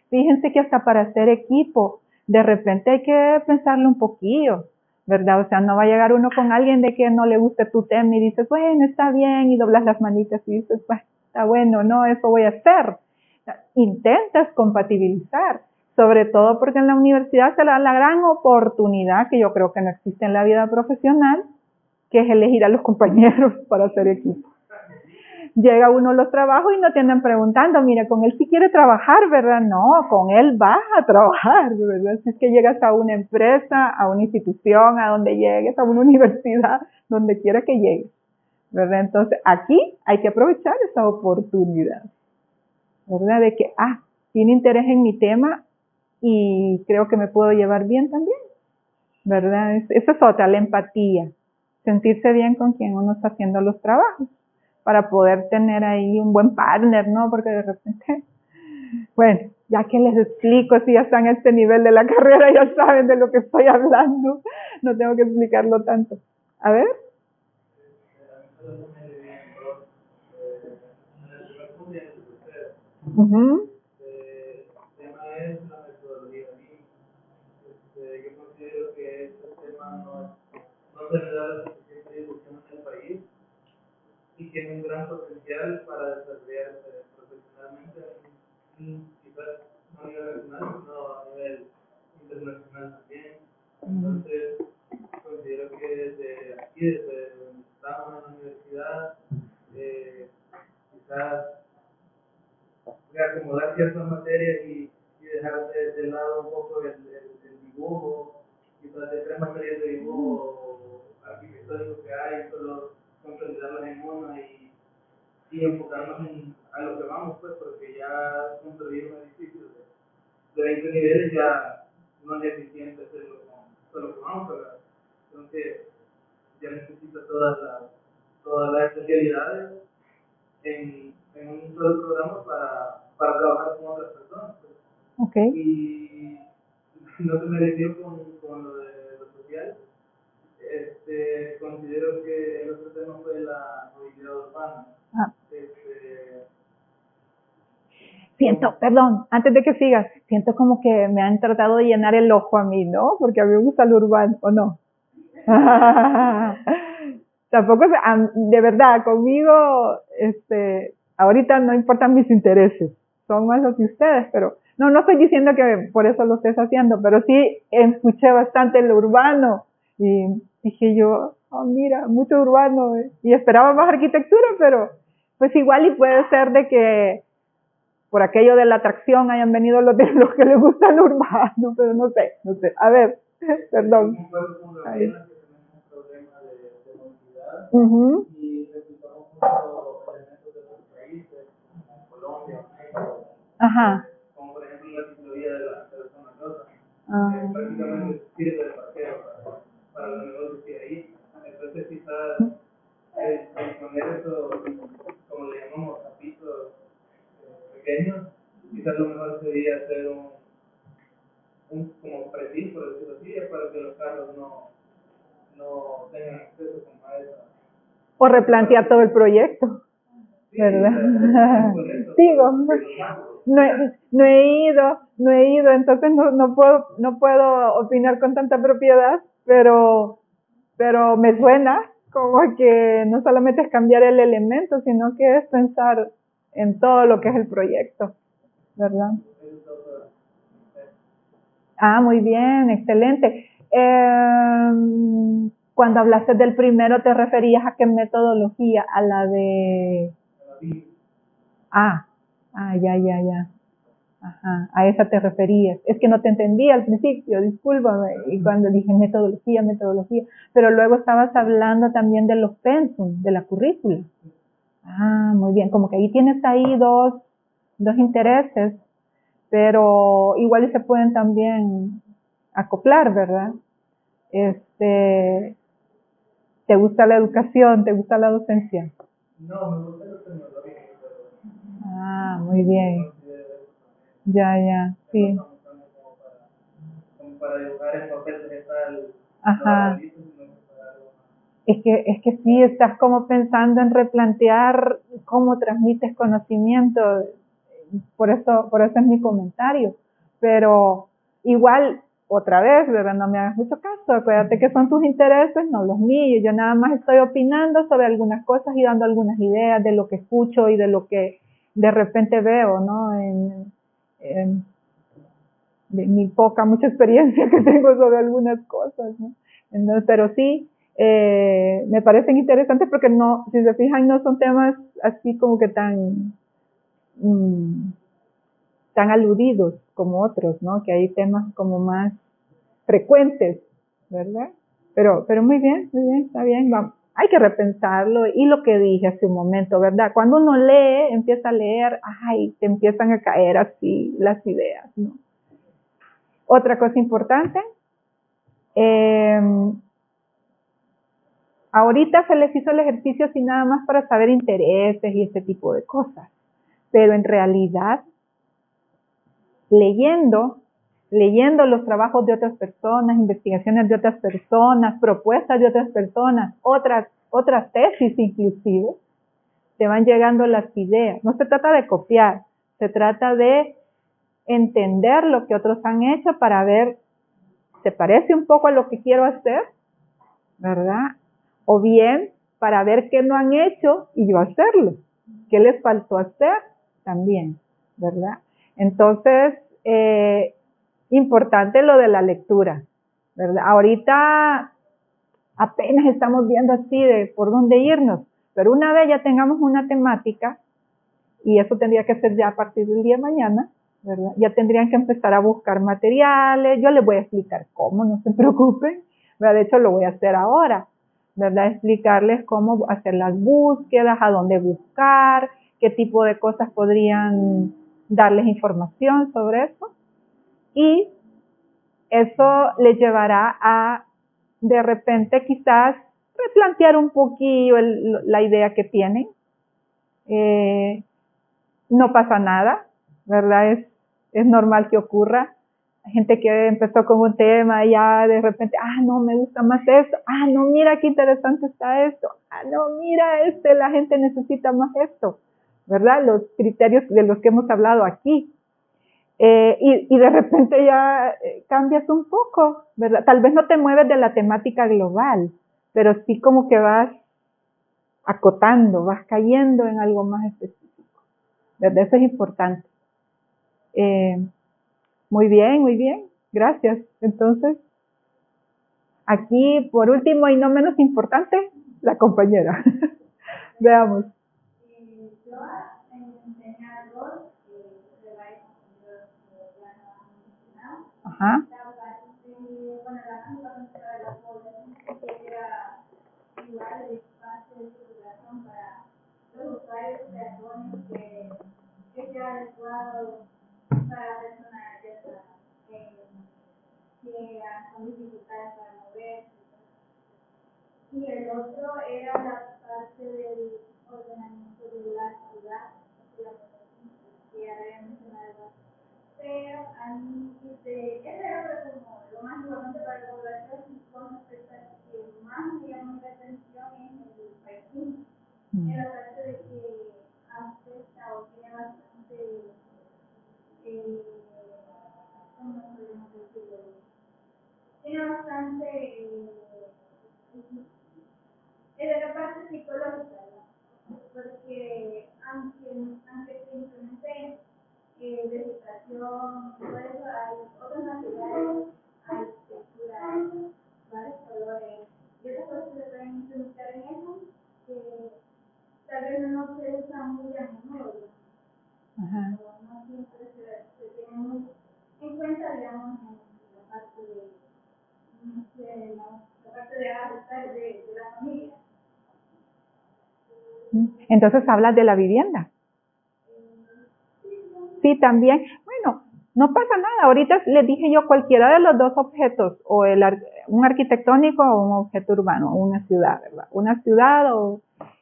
Fíjense que hasta para hacer equipo, de repente hay que pensarlo un poquillo, ¿verdad? O sea, no va a llegar uno con alguien de que no le guste tu tema y dices, bueno, está bien, y doblas las manitas y dices, pues, está bueno, no, eso voy a hacer. Intentas compatibilizar, sobre todo porque en la universidad se le da la gran oportunidad, que yo creo que no existe en la vida profesional, que es elegir a los compañeros para hacer equipo. Llega uno a los trabajos y no te andan preguntando, mira, con él sí quiere trabajar, ¿verdad? No, con él vas a trabajar, ¿verdad? Si es que llegas a una empresa, a una institución, a donde llegues, a una universidad, donde quiera que llegues, ¿verdad? Entonces, aquí hay que aprovechar esa oportunidad, ¿verdad? De que, tiene interés en mi tema y creo que me puedo llevar bien también, ¿verdad? Esa es otra, la empatía, sentirse bien con quien uno está haciendo los trabajos, para poder tener ahí un buen partner, ¿no? Porque de repente, bueno, ya que les explico, si ya están a este nivel de la carrera, ya saben de lo que estoy hablando, no tengo que explicarlo tanto. A ver. Uh-huh. El tema es la metodología. Yo considero que este tema no se le da la suficiente difusión en el país y tiene un gran potencial para desarrollarse profesionalmente, quizás no a nivel nacional, sino a nivel internacional también. Entonces, considero que desde aquí, desde donde estamos en la universidad, quizás reacomodar ciertas materias y dejar de lado un poco el dibujo, quizás de 3 materias de dibujo arquitectónico que hay, solo consolidarlas en una y enfocarnos a lo que vamos, pues, porque ya construir un edificio de 20 niveles ya no es eficiente hacerlo con lo que vamos, ¿verdad? Entonces ya necesita todas las especialidades en un solo programa para trabajar con otras personas. Pues. Okay. Y no se me metió con lo de lo social. Considero que el otro tema fue la movilidad urbana. Siento, perdón, antes de que sigas, siento como que me han tratado de llenar el ojo a mí, ¿no? Porque a mí me gusta lo urbano, ¿o no? Tampoco, de verdad, conmigo, ahorita no importan mis intereses, son más los de ustedes, pero no estoy diciendo que por eso lo estés haciendo, pero sí escuché bastante lo urbano y dije yo, mira, mucho urbano, y esperaba más arquitectura, pero pues igual y puede ser de que por aquello de la atracción hayan venido los que les gusta lo urbano, pero no sé, a ver, perdón. Uh-huh. Y replicamos muchos elementos de otros países, como Colombia, México, como por ejemplo la ciclovía de la zona rosa, que prácticamente sirve de parqueo para los negocios que hay ahí. Entonces quizás el poner eso, como le llamamos, tapitos pequeños, quizás lo mejor sería hacer un como pretil, por decirlo así, para que los carros no tengan acceso como a esa. O replantear todo el proyecto, ¿verdad? Digo, no he ido, entonces no puedo opinar con tanta propiedad, pero me suena como que no solamente es cambiar el elemento, sino que es pensar en todo lo que es el proyecto, ¿verdad? Muy bien, excelente. Cuando hablaste del primero, ¿te referías a qué metodología? A la de... ya. Ajá, a esa te referías. Es que no te entendí al principio, discúlpame. Y cuando dije metodología, pero luego estabas hablando también de los pensum, de la currícula. Ah, muy bien, como que ahí tienes ahí dos intereses, pero igual y se pueden también acoplar, ¿verdad? ¿Te gusta la educación? ¿Te gusta la docencia? No, me gusta lo tecnológico. Ah, muy bien. Ya, sí. Como para dibujar el papel vegetal. Ajá. Es que sí, estás como pensando en replantear cómo transmites conocimiento, por eso es mi comentario. Pero igual, otra vez, ¿verdad? No me hagas mucho caso, acuérdate que son tus intereses, no los míos. Yo nada más estoy opinando sobre algunas cosas y dando algunas ideas de lo que escucho y de lo que de repente veo, ¿no? De mi mucha experiencia que tengo sobre algunas cosas, ¿no? Entonces, pero sí, me parecen interesantes porque no, si se fijan, no son temas así como que tan aludidos como otros, ¿no? Que hay temas como más frecuentes, ¿verdad? Pero muy bien, está bien, vamos. Hay que repensarlo y lo que dije hace un momento, ¿verdad? Cuando uno lee, empieza a leer, ay, te empiezan a caer así las ideas, ¿no? Otra cosa importante, ahorita se les hizo el ejercicio así nada más para saber intereses y este tipo de cosas, pero en realidad, leyendo los trabajos de otras personas, investigaciones de otras personas, propuestas de otras personas, otras tesis inclusive, te van llegando las ideas. No se trata de copiar, se trata de entender lo que otros han hecho para ver, ¿se parece un poco a lo que quiero hacer? ¿Verdad? O bien, para ver qué no han hecho y yo hacerlo. ¿Qué les faltó hacer? También, ¿verdad? Entonces, importante lo de la lectura, ¿verdad? Ahorita apenas estamos viendo así de por dónde irnos, pero una vez ya tengamos una temática, y eso tendría que ser ya a partir del día de mañana, ¿verdad? Ya tendrían que empezar a buscar materiales, yo les voy a explicar cómo, no se preocupen, ¿verdad? De hecho lo voy a hacer ahora, ¿verdad? Explicarles cómo hacer las búsquedas, a dónde buscar, qué tipo de cosas podrían darles información sobre eso, y eso les llevará a, de repente, quizás replantear un poquillo la idea que tienen. No pasa nada, ¿verdad? Es normal que ocurra. Hay gente que empezó con un tema y ya de repente, no, me gusta más esto. No, mira qué interesante está esto. No, mira la gente necesita más esto, ¿verdad? Los criterios de los que hemos hablado aquí. Y de repente ya cambias un poco, ¿verdad? Tal vez no te mueves de la temática global, pero sí como que vas acotando, vas cayendo en algo más específico, ¿verdad? Eso es importante. Muy bien, gracias. Entonces, aquí por último y no menos importante, la compañera. Veamos. Yo enseñé a dos de varios compañeros que ya no han mencionado. Ajá. Bueno, la única de los jóvenes era igual el espacio de circulación para los usuarios peatones que sea adecuado para personas ciegas, con dificultades para moverse. Y el otro era la parte del ordenamiento de la ciudad, que ya había mencionado. Pero a mí, ese era como lo más importante para la población y con respecto a que más me llamó la atención es el paisaje. En la parte de que afecta o tiene bastante, ¿cómo podemos decirlo? Tiene bastante, de la parte psicológica, ¿no? Porque aunque se implemente vegetación, todo eso, hay otros materiales, hay texturas, varios colores, y otras cosas que se pueden implementar en eso, que tal vez no se usan muy a menudo. Ajá. No siempre se tiene en cuenta, digamos, en la parte la parte de la familia. Entonces hablas de la vivienda. Sí, también. Bueno, no pasa nada. Ahorita les dije yo cualquiera de los dos objetos, o un arquitectónico o un objeto urbano, o una ciudad, ¿verdad? Una ciudad o...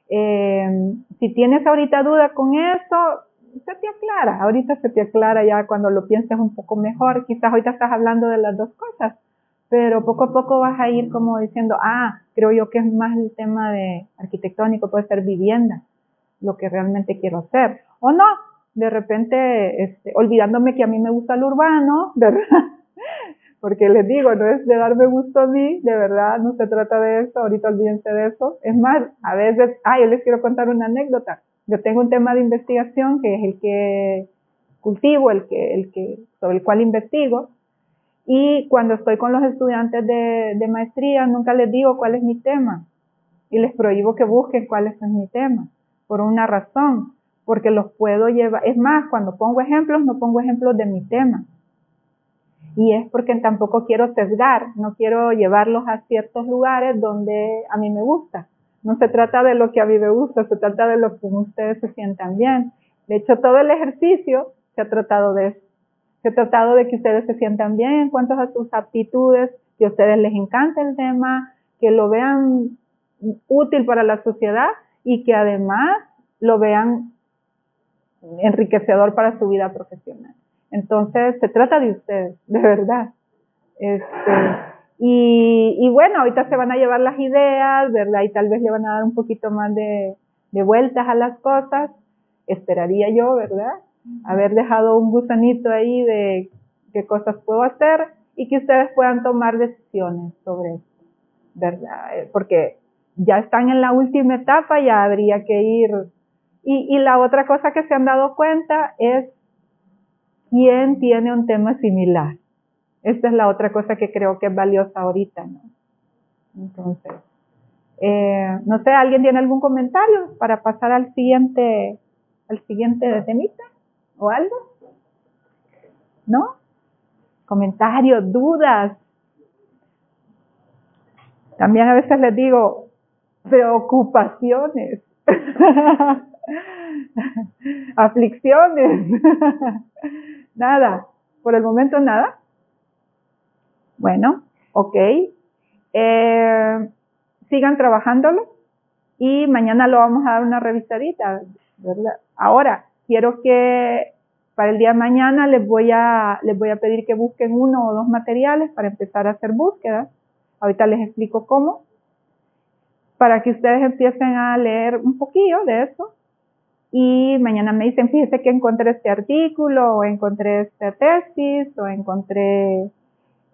si tienes ahorita duda con eso, se te aclara. Ahorita se te aclara ya cuando lo pienses un poco mejor. Quizás ahorita estás hablando de las dos cosas, pero poco a poco vas a ir como diciendo, creo yo que es más el tema de arquitectónico, puede ser vivienda, lo que realmente quiero hacer. O no, de repente, olvidándome que a mí me gusta el urbano, ¿verdad? Porque les digo, no es de darme gusto a mí, de verdad, no se trata de eso, ahorita olvídense de eso. Es más, a veces, yo les quiero contar una anécdota. Yo tengo un tema de investigación que es el que cultivo, sobre el cual investigo, y cuando estoy con los estudiantes de maestría, nunca les digo cuál es mi tema, y les prohíbo que busquen cuál es mi tema, por una razón, porque los puedo llevar, es más, cuando pongo ejemplos, no pongo ejemplos de mi tema, y es porque tampoco quiero sesgar, no quiero llevarlos a ciertos lugares donde a mí me gusta. No se trata de lo que a mí me gusta, se trata de lo que ustedes se sientan bien. De hecho, todo el ejercicio se ha tratado de eso. Se ha tratado de que ustedes se sientan bien en cuanto a sus aptitudes, que a ustedes les encante el tema, que lo vean útil para la sociedad y que además lo vean enriquecedor para su vida profesional. Entonces, se trata de ustedes, de verdad. Y bueno, ahorita se van a llevar las ideas, ¿verdad? Y tal vez le van a dar un poquito más de vueltas a las cosas. Esperaría yo, ¿verdad? Haber dejado un gusanito ahí de qué cosas puedo hacer y que ustedes puedan tomar decisiones sobre esto, ¿verdad? Porque ya están en la última etapa, ya habría que ir. Y la otra cosa que se han dado cuenta es quién tiene un tema similar. Esta es la otra cosa que creo que es valiosa ahorita, ¿no? Entonces, no sé, ¿alguien tiene algún comentario para pasar al siguiente temita o algo? ¿No? Comentarios, dudas. También a veces les digo, preocupaciones, aflicciones. Nada, por el momento nada. Bueno, ok. Sigan trabajándolo y mañana lo vamos a dar una revisadita, ¿verdad? Ahora, quiero que para el día de mañana les voy a pedir que busquen 1 o 2 materiales para empezar a hacer búsquedas. Ahorita les explico cómo, para que ustedes empiecen a leer un poquillo de eso. Y mañana me dicen, fíjese que encontré este artículo, o encontré esta tesis, o encontré...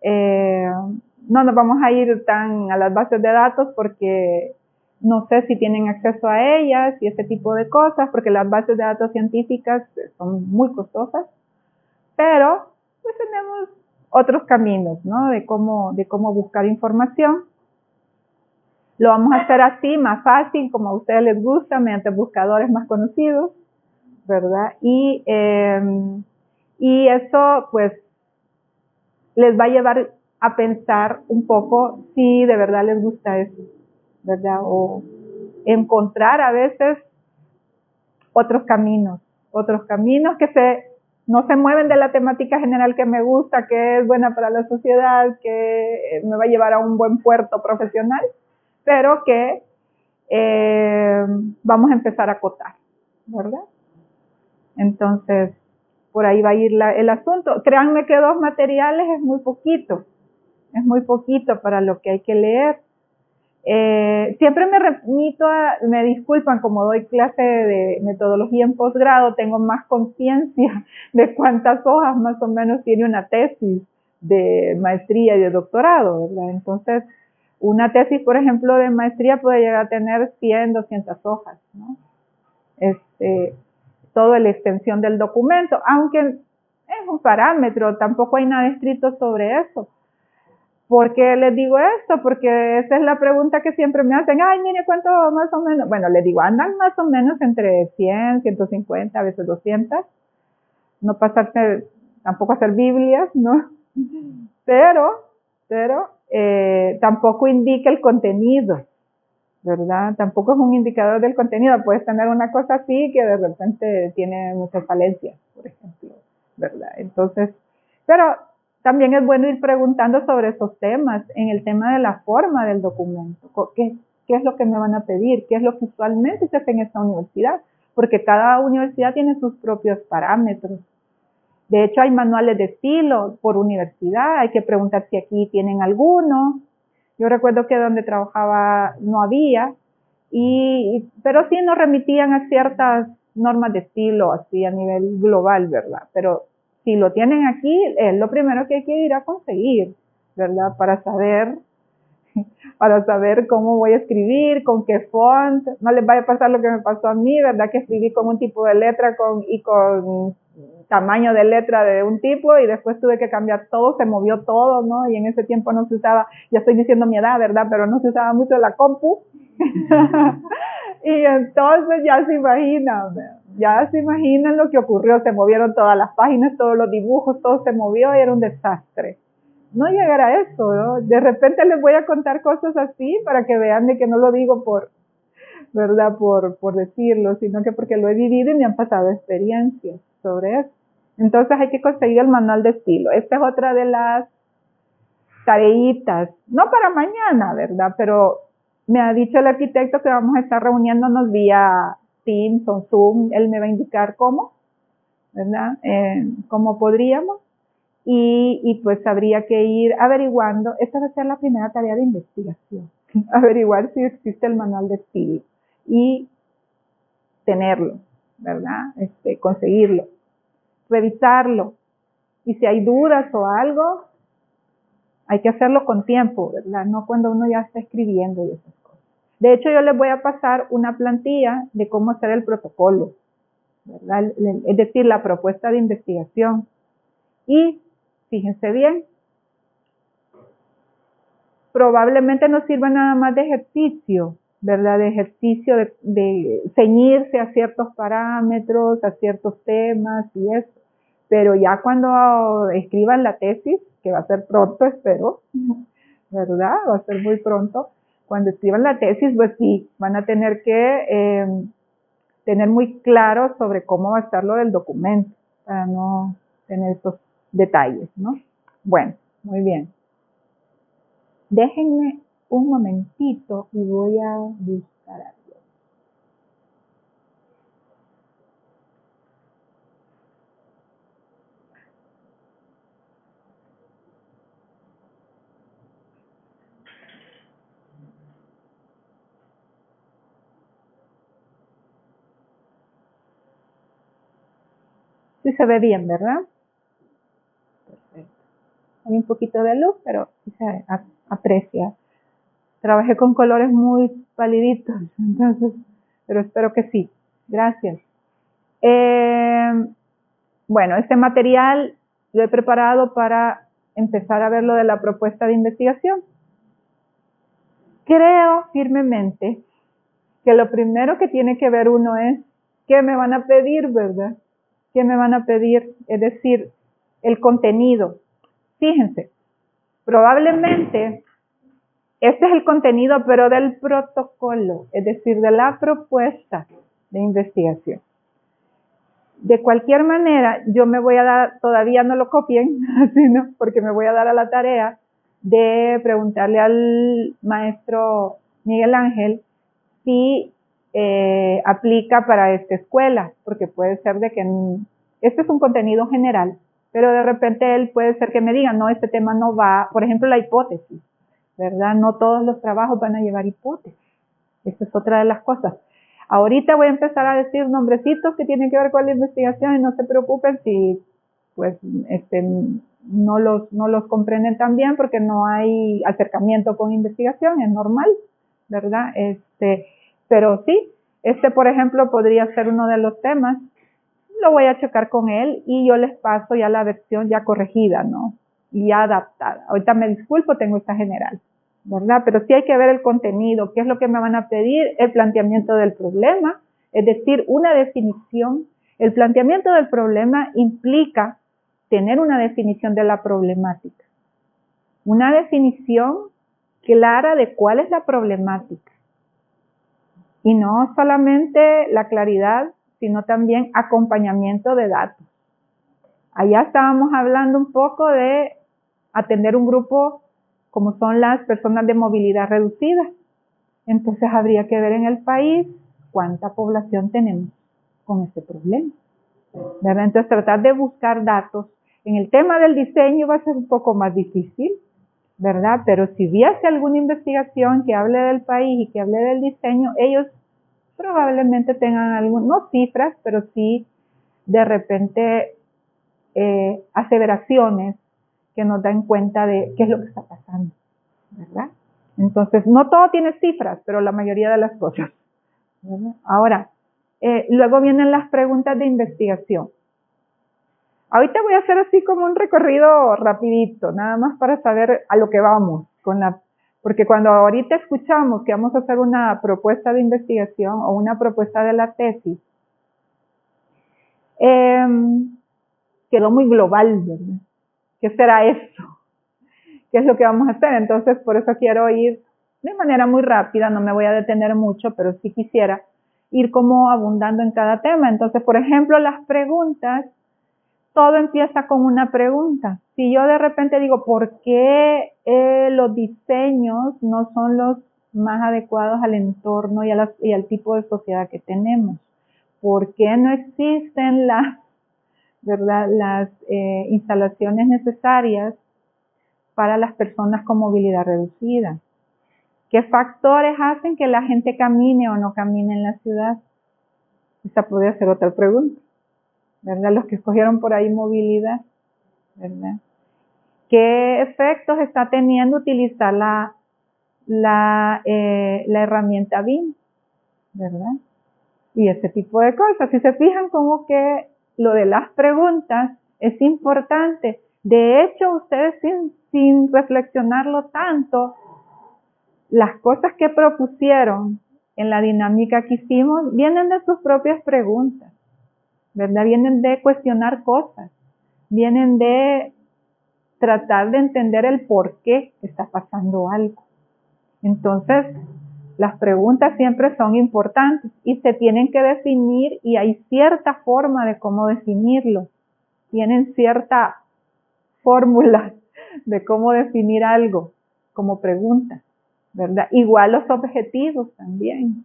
no nos vamos a ir tan a las bases de datos porque no sé si tienen acceso a ellas y ese tipo de cosas, porque las bases de datos científicas son muy costosas, pero pues tenemos otros caminos, ¿no? De cómo buscar información. Lo vamos a hacer así, más fácil, como a ustedes les gusta, mediante buscadores más conocidos, ¿verdad? Y eso, pues, les va a llevar a pensar un poco si de verdad les gusta eso, ¿verdad? O encontrar a veces otros caminos que no se mueven de la temática general que me gusta, que es buena para la sociedad, que me va a llevar a un buen puerto profesional, pero que vamos a empezar a acotar, ¿verdad? Entonces, por ahí va a ir el asunto. Créanme que 2 materiales es muy poquito para lo que hay que leer. Siempre me remito me disculpan, como doy clase de metodología en posgrado, tengo más conciencia de cuántas hojas más o menos tiene una tesis de maestría y de doctorado, ¿verdad? Entonces, una tesis, por ejemplo, de maestría puede llegar a tener 100, 200 hojas, ¿no? Toda la extensión del documento, aunque es un parámetro, tampoco hay nada escrito sobre eso. ¿Por qué les digo esto? Porque esa es la pregunta que siempre me hacen. Mire, ¿cuánto más o menos? Bueno, les digo, andan más o menos entre 100, 150, a veces 200. no pasarse, tampoco hacer Biblias, ¿no? Pero tampoco indica el contenido, ¿verdad? Tampoco es un indicador del contenido. Puedes tener una cosa así que de repente tiene muchas falencias, por ejemplo, ¿verdad? Entonces, pero también es bueno ir preguntando sobre esos temas, en el tema de la forma del documento. ¿Qué es lo que me van a pedir? ¿Qué es lo que usualmente se hace en esta universidad? Porque cada universidad tiene sus propios parámetros. De hecho, hay manuales de estilo por universidad, hay que preguntar si aquí tienen alguno. Yo recuerdo que donde trabajaba no había, pero sí nos remitían a ciertas normas de estilo, así a nivel global, ¿verdad? Pero si lo tienen aquí, es lo primero que hay que ir a conseguir, ¿verdad? Para saber cómo voy a escribir, con qué font. No les vaya a pasar lo que me pasó a mí, ¿verdad? Que escribí con un tipo de letra y con tamaño de letra de un tipo y después tuve que cambiar todo, se movió todo, ¿no? Y en ese tiempo no se usaba, ya estoy diciendo mi edad, ¿verdad? Pero no se usaba mucho la compu. Y entonces ya se imaginan lo que ocurrió, se movieron todas las páginas, todos los dibujos, todo se movió y era un desastre. No llegar a eso, ¿no? De repente les voy a contar cosas así para que vean de que no lo digo ¿verdad? Por decirlo, sino que porque lo he vivido y me han pasado experiencias sobre eso. Entonces hay que conseguir el manual de estilo. Esta es otra de las tareitas, no para mañana, ¿verdad? Pero me ha dicho el arquitecto que vamos a estar reuniéndonos vía Teams o Zoom. Él me va a indicar cómo, ¿verdad? Cómo podríamos. Y pues habría que ir averiguando, esta va a ser la primera tarea de investigación, averiguar si existe el manual de estilo y tenerlo, ¿verdad? Conseguirlo, revisarlo, y si hay dudas o algo, hay que hacerlo con tiempo, ¿verdad? No cuando uno ya está escribiendo y esas cosas. De hecho, yo les voy a pasar una plantilla de cómo hacer el protocolo, ¿verdad? Es decir, la propuesta de investigación. Y fíjense bien, probablemente no sirva nada más de ejercicio, ¿verdad? De ejercicio de ceñirse a ciertos parámetros, a ciertos temas y eso. Pero ya cuando escriban la tesis, que va a ser pronto, espero, ¿verdad? Va a ser muy pronto. Cuando escriban la tesis, pues sí, van a tener que tener muy claro sobre cómo va a estar lo del documento, para no tener esos detalles, ¿no? Bueno, muy bien. Déjenme un momentito y voy a buscar algo. Sí se ve bien, ¿verdad? Perfecto. Hay un poquito de luz, pero sí se aprecia. Trabajé con colores muy paliditos, entonces, pero espero que sí. Gracias. Bueno, este material lo he preparado para empezar a ver lo de la propuesta de investigación. Creo firmemente que lo primero que tiene que ver uno es qué me van a pedir, ¿verdad? ¿Qué me van a pedir? Es decir, el contenido. Fíjense, probablemente este es el contenido, pero del protocolo, es decir, de la propuesta de investigación. De cualquier manera, yo me voy a dar, todavía no lo copien, sino porque me voy a dar a la tarea de preguntarle al maestro Miguel Ángel si aplica para esta escuela, porque puede ser de que este es un contenido general, pero de repente él puede ser que me diga, no, este tema no va, por ejemplo, la hipótesis, ¿verdad? No todos los trabajos van a llevar hipótesis. Esa es otra de las cosas. Ahorita voy a empezar a decir nombrecitos que tienen que ver con la investigación y no se preocupen si pues no los comprenden tan bien porque no hay acercamiento con investigación, es normal, ¿verdad? Pero sí, por ejemplo podría ser uno de los temas. Lo voy a checar con él y yo les paso ya la versión ya corregida, ¿no? Y ya adaptada. Ahorita me disculpo, tengo esta general, ¿verdad? Pero sí hay que ver el contenido, qué es lo que me van a pedir, el planteamiento del problema, es decir, una definición El planteamiento del problema implica tener una definición de la problemática. Una definición clara de cuál es la problemática. Y no solamente la claridad, sino también acompañamiento de datos. Allá estábamos hablando un poco de atender un grupo como son las personas de movilidad reducida. Entonces habría que ver en el país cuánta población tenemos con ese problema, ¿verdad? Entonces tratar de buscar datos. En el tema del diseño va a ser un poco más difícil, ¿verdad? Pero si hubiese alguna investigación que hable del país y que hable del diseño, ellos probablemente tengan no cifras, pero sí de repente aseveraciones que nos dan cuenta de qué es lo que está pasando, ¿verdad? Entonces, no todo tiene cifras, pero la mayoría de las cosas, ¿verdad? Ahora, luego vienen las preguntas de investigación. Ahorita voy a hacer así como un recorrido rapidito, nada más para saber a lo que vamos, porque cuando ahorita escuchamos que vamos a hacer una propuesta de investigación o una propuesta de la tesis, quedó muy global, ¿verdad? ¿Qué será eso? ¿Qué es lo que vamos a hacer? Entonces, por eso quiero ir de manera muy rápida, no me voy a detener mucho, pero sí quisiera ir como abundando en cada tema. Entonces, por ejemplo, las preguntas, todo empieza con una pregunta. Si yo de repente digo, ¿por qué los diseños no son los más adecuados al entorno y al tipo de sociedad que tenemos? ¿Por qué no existen las instalaciones necesarias para las personas con movilidad reducida? ¿Qué factores hacen que la gente camine o no camine en la ciudad? Esa podría ser otra pregunta, ¿verdad? Los que escogieron por ahí movilidad, ¿verdad? ¿Qué efectos está teniendo utilizar la herramienta BIM, ¿verdad? Y ese tipo de cosas. Si se fijan como que lo de las preguntas es importante. De hecho, ustedes sin reflexionarlo tanto, las cosas que propusieron en la dinámica que hicimos vienen de sus propias preguntas, ¿verdad? Vienen de cuestionar cosas, vienen de tratar de entender el por qué está pasando algo. Entonces, las preguntas siempre son importantes y se tienen que definir y hay cierta forma de cómo definirlo. Tienen cierta fórmula de cómo definir algo como pregunta, ¿verdad? Igual los objetivos también.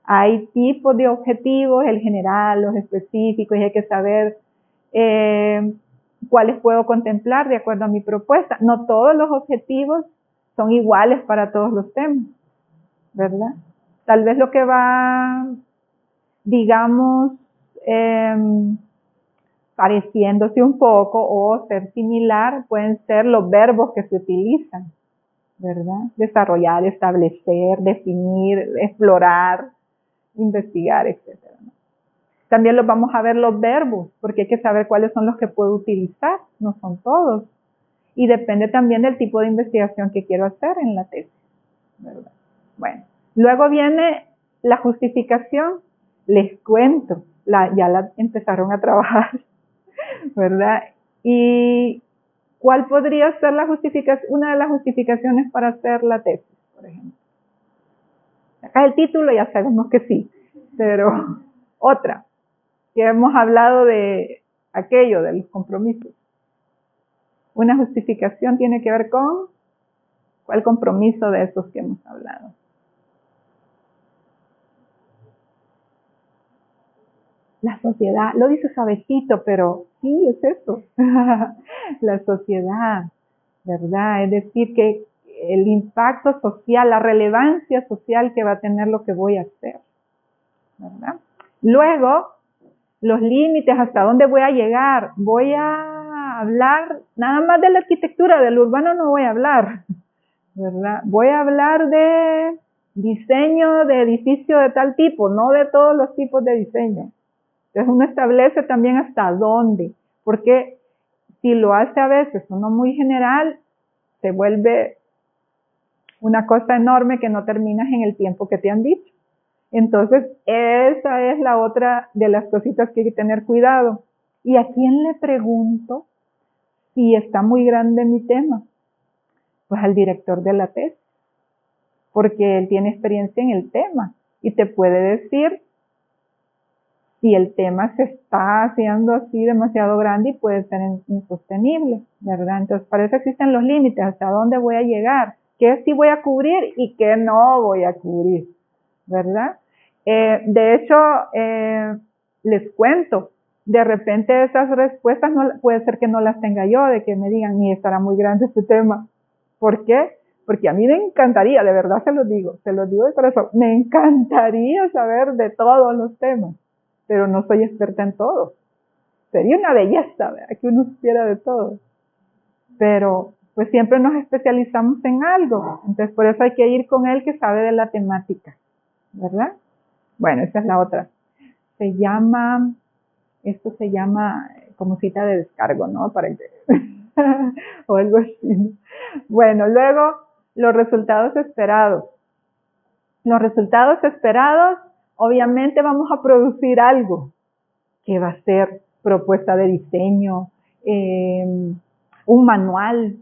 Hay tipos de objetivos, el general, los específicos, y hay que saber cuáles puedo contemplar de acuerdo a mi propuesta. No todos los objetivos son iguales para todos los temas, ¿verdad? Tal vez lo que va, digamos, pareciéndose un poco o ser similar pueden ser los verbos que se utilizan, ¿verdad? Desarrollar, establecer, definir, explorar, investigar, etc. También los vamos a ver los verbos, porque hay que saber cuáles son los que puedo utilizar, no son todos. Y depende también del tipo de investigación que quiero hacer en la tesis, ¿verdad? Bueno, luego viene la justificación. Les cuento, ya la empezaron a trabajar, ¿verdad? ¿Y cuál podría ser la justificación? Una de las justificaciones para hacer la tesis, por ejemplo. Acá el título ya sabemos que sí, pero otra, que hemos hablado de aquello, de los compromisos. Una justificación tiene que ver con ¿cuál compromiso de esos que hemos hablado? La sociedad, lo dice suavecito, pero sí, es eso. La sociedad, ¿verdad? Es decir, que el impacto social, la relevancia social que va a tener lo que voy a hacer, ¿verdad? Luego, los límites, hasta dónde voy a llegar. Voy a hablar nada más de la arquitectura, del urbano no voy a hablar, ¿verdad? Voy a hablar de diseño de edificio de tal tipo, no de todos los tipos de diseño. Entonces uno establece también hasta dónde, porque si lo hace a veces uno muy general, se vuelve una cosa enorme que no terminas en el tiempo que te han dicho. Entonces, esa es la otra de las cositas que hay que tener cuidado. ¿Y a quién le pregunto si está muy grande mi tema? Pues al director de la tesis, porque él tiene experiencia en el tema y te puede decir si el tema se está haciendo así demasiado grande y puede ser insostenible, ¿verdad? Entonces, para eso existen los límites, hasta dónde voy a llegar, qué sí voy a cubrir y qué no voy a cubrir, ¿verdad? De hecho, les cuento, de repente esas respuestas puede ser que no las tenga yo, de que me digan, ni estará muy grande este tema. ¿Por qué? Porque a mí me encantaría, de verdad se los digo de corazón, me encantaría saber de todos los temas, pero no soy experta en todo. Sería una belleza, ¿verdad?, que uno supiera de todo. Pero pues siempre nos especializamos en algo, entonces por eso hay que ir con él que sabe de la temática, ¿verdad? Bueno, esa es la otra. Esto se llama como cita de descargo, ¿no? Para el o algo así. Bueno, luego los resultados esperados. Los resultados esperados, obviamente vamos a producir algo que va a ser propuesta de diseño, un manual.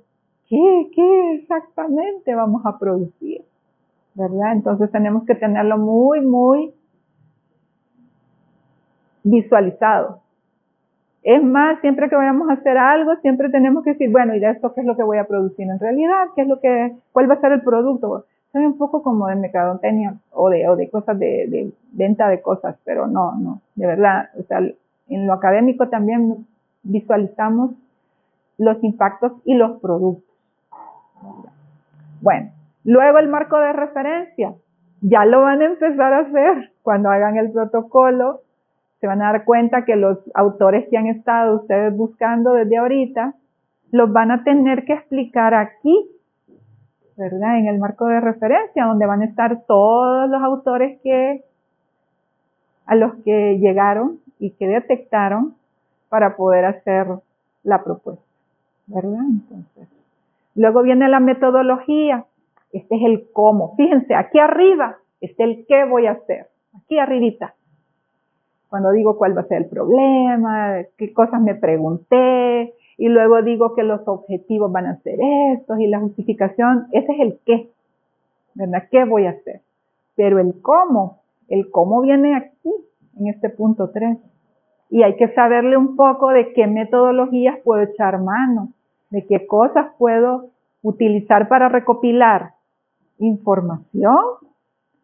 ¿Qué exactamente vamos a producir? ¿Verdad? Entonces tenemos que tenerlo muy visualizado. Es más, siempre que vayamos a hacer algo, siempre tenemos que decir, bueno, ¿y de esto qué es lo que voy a producir en realidad? ¿Cuál va a ser el producto? Soy un poco como de mercadotecnia o de cosas de venta de cosas, pero no, de verdad, o sea, en lo académico también visualizamos los impactos y los productos. Bueno, luego el marco de referencia, ya lo van a empezar a hacer cuando hagan el protocolo. Se van a dar cuenta que los autores que han estado ustedes buscando desde ahorita, los van a tener que explicar aquí, ¿verdad? En el marco de referencia, donde van a estar todos los autores a los que llegaron y que detectaron para poder hacer la propuesta, ¿verdad? Entonces, luego viene la metodología. Este es el cómo. Fíjense, aquí arriba está el qué voy a hacer. Aquí arribita. Cuando digo cuál va a ser el problema, qué cosas me pregunté, y luego digo que los objetivos van a ser estos, y la justificación, ese es el qué, ¿verdad? ¿Qué voy a hacer? Pero el cómo viene aquí, en este punto 3. Y hay que saberle un poco de qué metodologías puedo echar mano, de qué cosas puedo utilizar para recopilar información,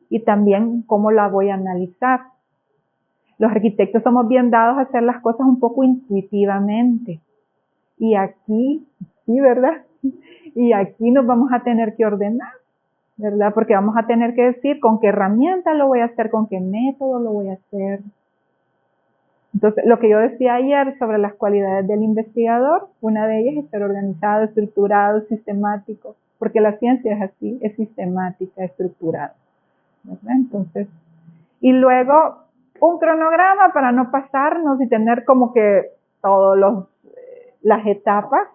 y también cómo la voy a analizar. Los arquitectos somos bien dados a hacer las cosas un poco intuitivamente. Y aquí, sí, ¿verdad? Y aquí nos vamos a tener que ordenar, ¿verdad? Porque vamos a tener que decir con qué herramienta lo voy a hacer, con qué método lo voy a hacer. Entonces, lo que yo decía ayer sobre las cualidades del investigador, una de ellas es ser organizado, estructurado, sistemático, porque la ciencia es así, es sistemática, estructurada, ¿verdad? Entonces, y luego un cronograma para no pasarnos y tener como que todas las etapas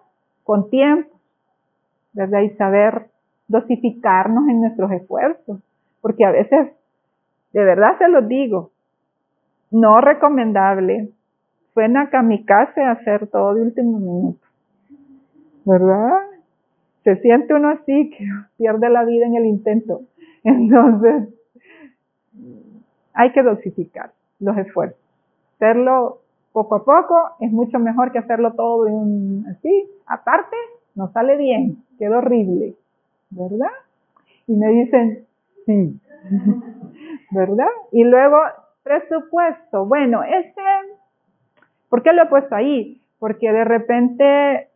con tiempo, ¿verdad? Y saber dosificarnos en nuestros esfuerzos, porque a veces, de verdad se los digo, no recomendable, suena kamikaze hacer todo de último minuto, ¿verdad? Se siente uno así que pierde la vida en el intento. Entonces, hay que dosificar los esfuerzos. Hacerlo poco a poco es mucho mejor que hacerlo todo así. Aparte, no sale bien, queda horrible, ¿verdad? Y me dicen, sí, ¿verdad? Y luego, presupuesto. Bueno, ¿por qué lo he puesto ahí? Porque de repente,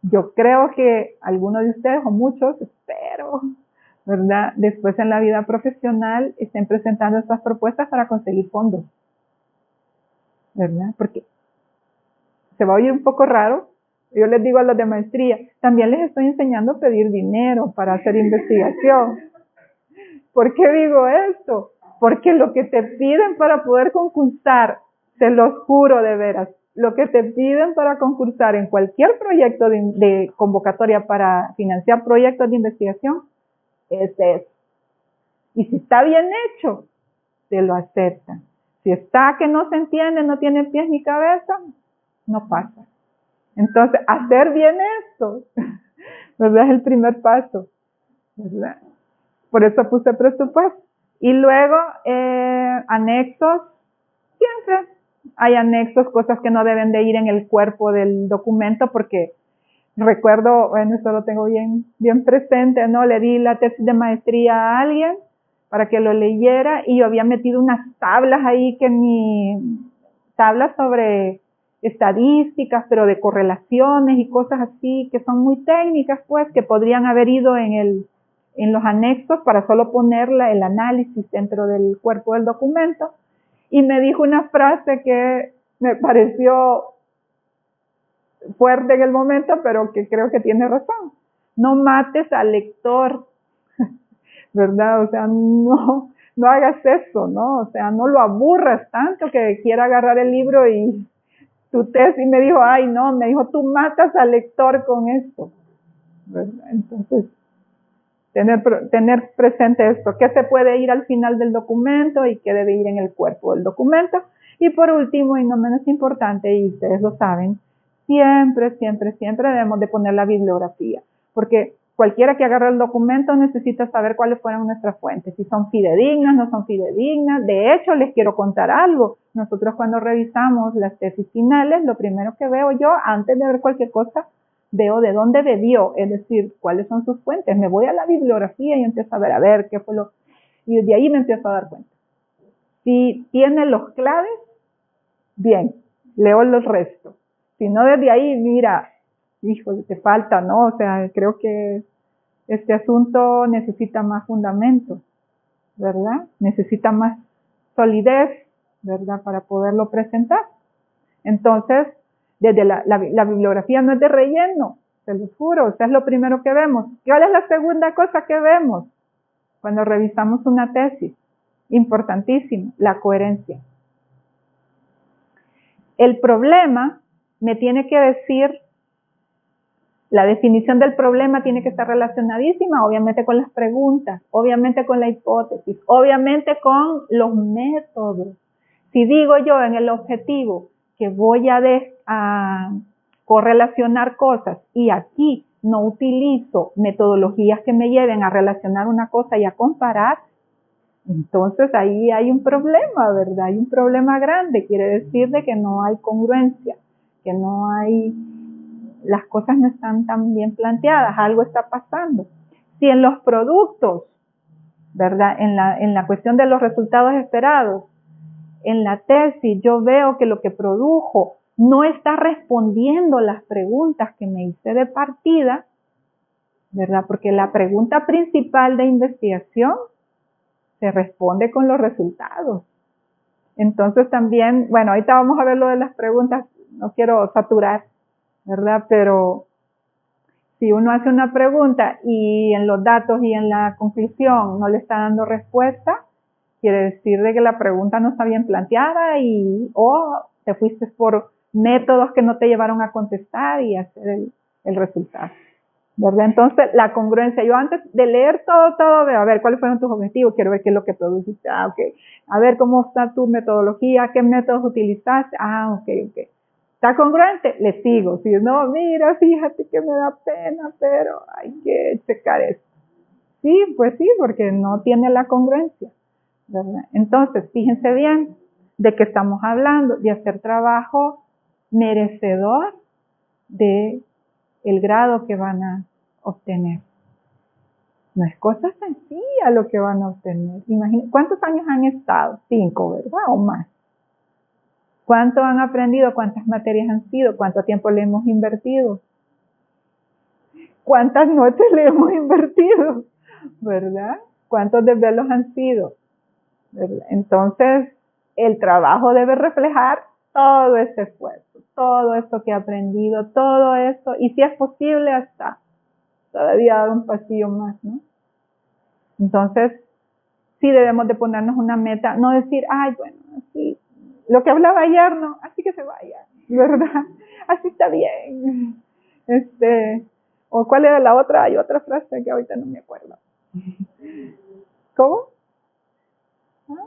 yo creo que algunos de ustedes, o muchos, espero, ¿verdad? Después en la vida profesional estén presentando estas propuestas para conseguir fondos, ¿verdad? Porque se va a oír un poco raro. Yo les digo a los de maestría, también les estoy enseñando a pedir dinero para hacer investigación. ¿Por qué digo esto? Porque lo que te piden para poder concursar, se los juro de veras, lo que te piden para concursar en cualquier proyecto de convocatoria para financiar proyectos de investigación, es eso. Y si está bien hecho, te lo aceptan. Si está que no se entiende, no tiene pies ni cabeza, no pasa. Entonces, hacer bien esto, ¿verdad? Es el primer paso, ¿verdad? Por eso puse presupuesto. Y luego, anexos, siempre hay anexos, cosas que no deben de ir en el cuerpo del documento, porque recuerdo, bueno, eso lo tengo bien presente, ¿no? Le di la tesis de maestría a alguien para que lo leyera y yo había metido unas tablas ahí tablas sobre estadísticas, pero de correlaciones y cosas así que son muy técnicas, pues, que podrían haber ido en los anexos para solo ponerla el análisis dentro del cuerpo del documento. Y me dijo una frase que me pareció fuerte en el momento, pero que creo que tiene razón. No mates al lector, ¿verdad? O sea, no hagas eso, ¿no? O sea, no lo aburras tanto que quiera agarrar el libro y tu tesis. Me dijo, ay, no, me dijo, tú matas al lector con esto, ¿verdad? Entonces, tener presente esto, qué se puede ir al final del documento y qué debe ir en el cuerpo del documento. Y por último, y no menos importante, y ustedes lo saben, siempre debemos de poner la bibliografía, porque cualquiera que agarre el documento necesita saber cuáles fueron nuestras fuentes, si son fidedignas, no son fidedignas. De hecho, les quiero contar algo. Nosotros cuando revisamos las tesis finales, lo primero que veo yo, antes de ver cualquier cosa, veo de dónde bebió, es decir, cuáles son sus fuentes. Me voy a la bibliografía y empiezo a ver qué fue lo... Y de ahí me empiezo a dar cuenta. Si tiene los claves, bien, leo los restos. Si no, desde ahí, mira, híjole, te falta, ¿no? O sea, creo que este asunto necesita más fundamento, ¿verdad? Necesita más solidez, ¿verdad? Para poderlo presentar. Entonces, desde la bibliografía no es de relleno, se los juro, o sea, es lo primero que vemos. ¿Cuál es la segunda cosa que vemos cuando revisamos una tesis? Importantísimo, la coherencia. El problema me tiene que decir, la definición del problema tiene que estar relacionadísima, obviamente con las preguntas, obviamente con la hipótesis, obviamente con los métodos. Si digo yo en el objetivo que voy a correlacionar cosas y aquí no utilizo metodologías que me lleven a relacionar una cosa y a comparar, entonces ahí hay un problema, ¿verdad? Hay un problema grande, quiere decir de que no hay congruencia, que no hay, las cosas no están tan bien planteadas, algo está pasando. Si en los productos, ¿verdad? En la cuestión de los resultados esperados, en la tesis yo veo que lo que produjo no está respondiendo las preguntas que me hice de partida, ¿verdad? Porque la pregunta principal de investigación se responde con los resultados. Entonces también, bueno, ahorita vamos a ver lo de las preguntas, no quiero saturar, ¿verdad? Pero si uno hace una pregunta y en los datos y en la conclusión no le está dando respuesta, quiere decir de que la pregunta no está bien planteada o te fuiste por métodos que no te llevaron a contestar y hacer el resultado, ¿verdad? Entonces, la congruencia. Yo antes de leer todo, veo, a ver, ¿cuáles fueron tus objetivos? Quiero ver qué es lo que produciste. Ok. A ver, ¿cómo está tu metodología? ¿Qué métodos utilizaste? Ok. ¿Está congruente? Le sigo. Si no, mira, fíjate que me da pena, pero hay que checar esto. Sí, pues sí, porque no tiene la congruencia, ¿verdad? Entonces, fíjense bien de qué estamos hablando, de hacer trabajo merecedor de el grado que van a obtener. No es cosa sencilla lo que van a obtener. Imagínense, ¿cuántos años han estado? 5, ¿verdad? O más. ¿Cuánto han aprendido? ¿Cuántas materias han sido? ¿Cuánto tiempo le hemos invertido? ¿Cuántas noches le hemos invertido? ¿Verdad? ¿Cuántos desvelos han sido? ¿Verdad? Entonces, el trabajo debe reflejar todo ese esfuerzo, todo esto que he aprendido, todo esto, y si es posible hasta todavía dar un pasillo más, ¿no? Entonces, sí debemos de ponernos una meta, no decir, ay, bueno, así, lo que hablaba ayer, no, así que se vaya, ¿verdad? Así está bien. O cuál era la otra, hay otra frase que ahorita no me acuerdo. ¿Cómo? ¿Ah?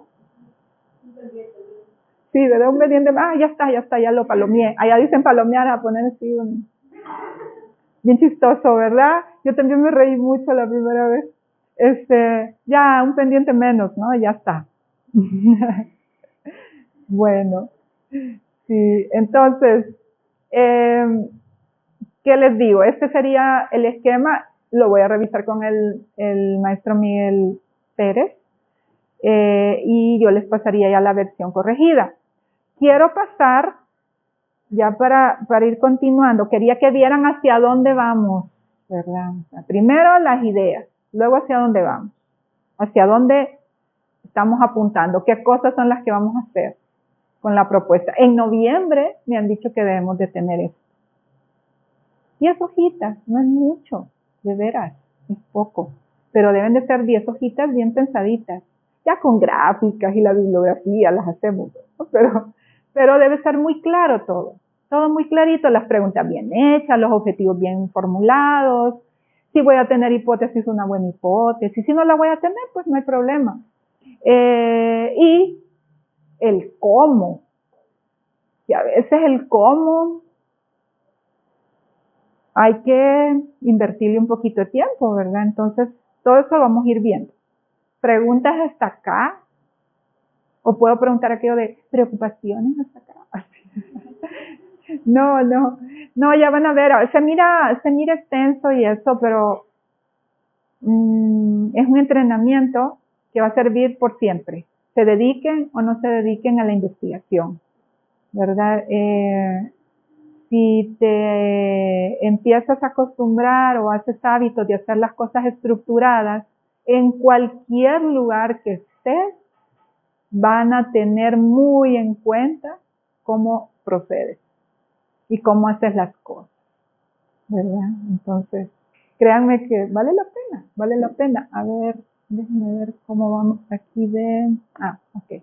Sí, ¿verdad? Un pendiente, ya está, ya lo palomeé. Allá dicen palomear, a poner así, bien chistoso, ¿verdad? Yo también me reí mucho la primera vez. Ya, un pendiente menos, ¿no? Ya está. Bueno, sí, entonces, ¿qué les digo? Este sería el esquema, lo voy a revisar con el maestro Miguel Pérez, y yo les pasaría ya la versión corregida. Quiero pasar, ya para ir continuando, quería que vieran hacia dónde vamos, ¿verdad? Primero las ideas, luego hacia dónde vamos, hacia dónde estamos apuntando, qué cosas son las que vamos a hacer con la propuesta. En noviembre me han dicho que debemos de tener esto. 10 hojitas, no es mucho, de veras, es poco, pero deben de ser 10 hojitas bien pensaditas, ya con gráficas y la bibliografía las hacemos, ¿no? Pero debe ser muy claro todo muy clarito, las preguntas bien hechas, los objetivos bien formulados, si voy a tener hipótesis, una buena hipótesis, si no la voy a tener, pues no hay problema. Y el cómo, y a veces el cómo hay que invertirle un poquito de tiempo, ¿verdad? Entonces, todo eso lo vamos a ir viendo. ¿Preguntas hasta acá? ¿O puedo preguntar aquello de preocupaciones hasta acá? No, ya van a ver, se mira extenso y eso, pero es un entrenamiento que va a servir por siempre. Se dediquen o no se dediquen a la investigación, ¿verdad? Si te empiezas a acostumbrar o haces hábitos de hacer las cosas estructuradas, en cualquier lugar que estés, van a tener muy en cuenta cómo procedes y cómo haces las cosas, ¿verdad? Entonces, créanme que vale la pena. A ver, déjenme ver cómo vamos aquí de... ok.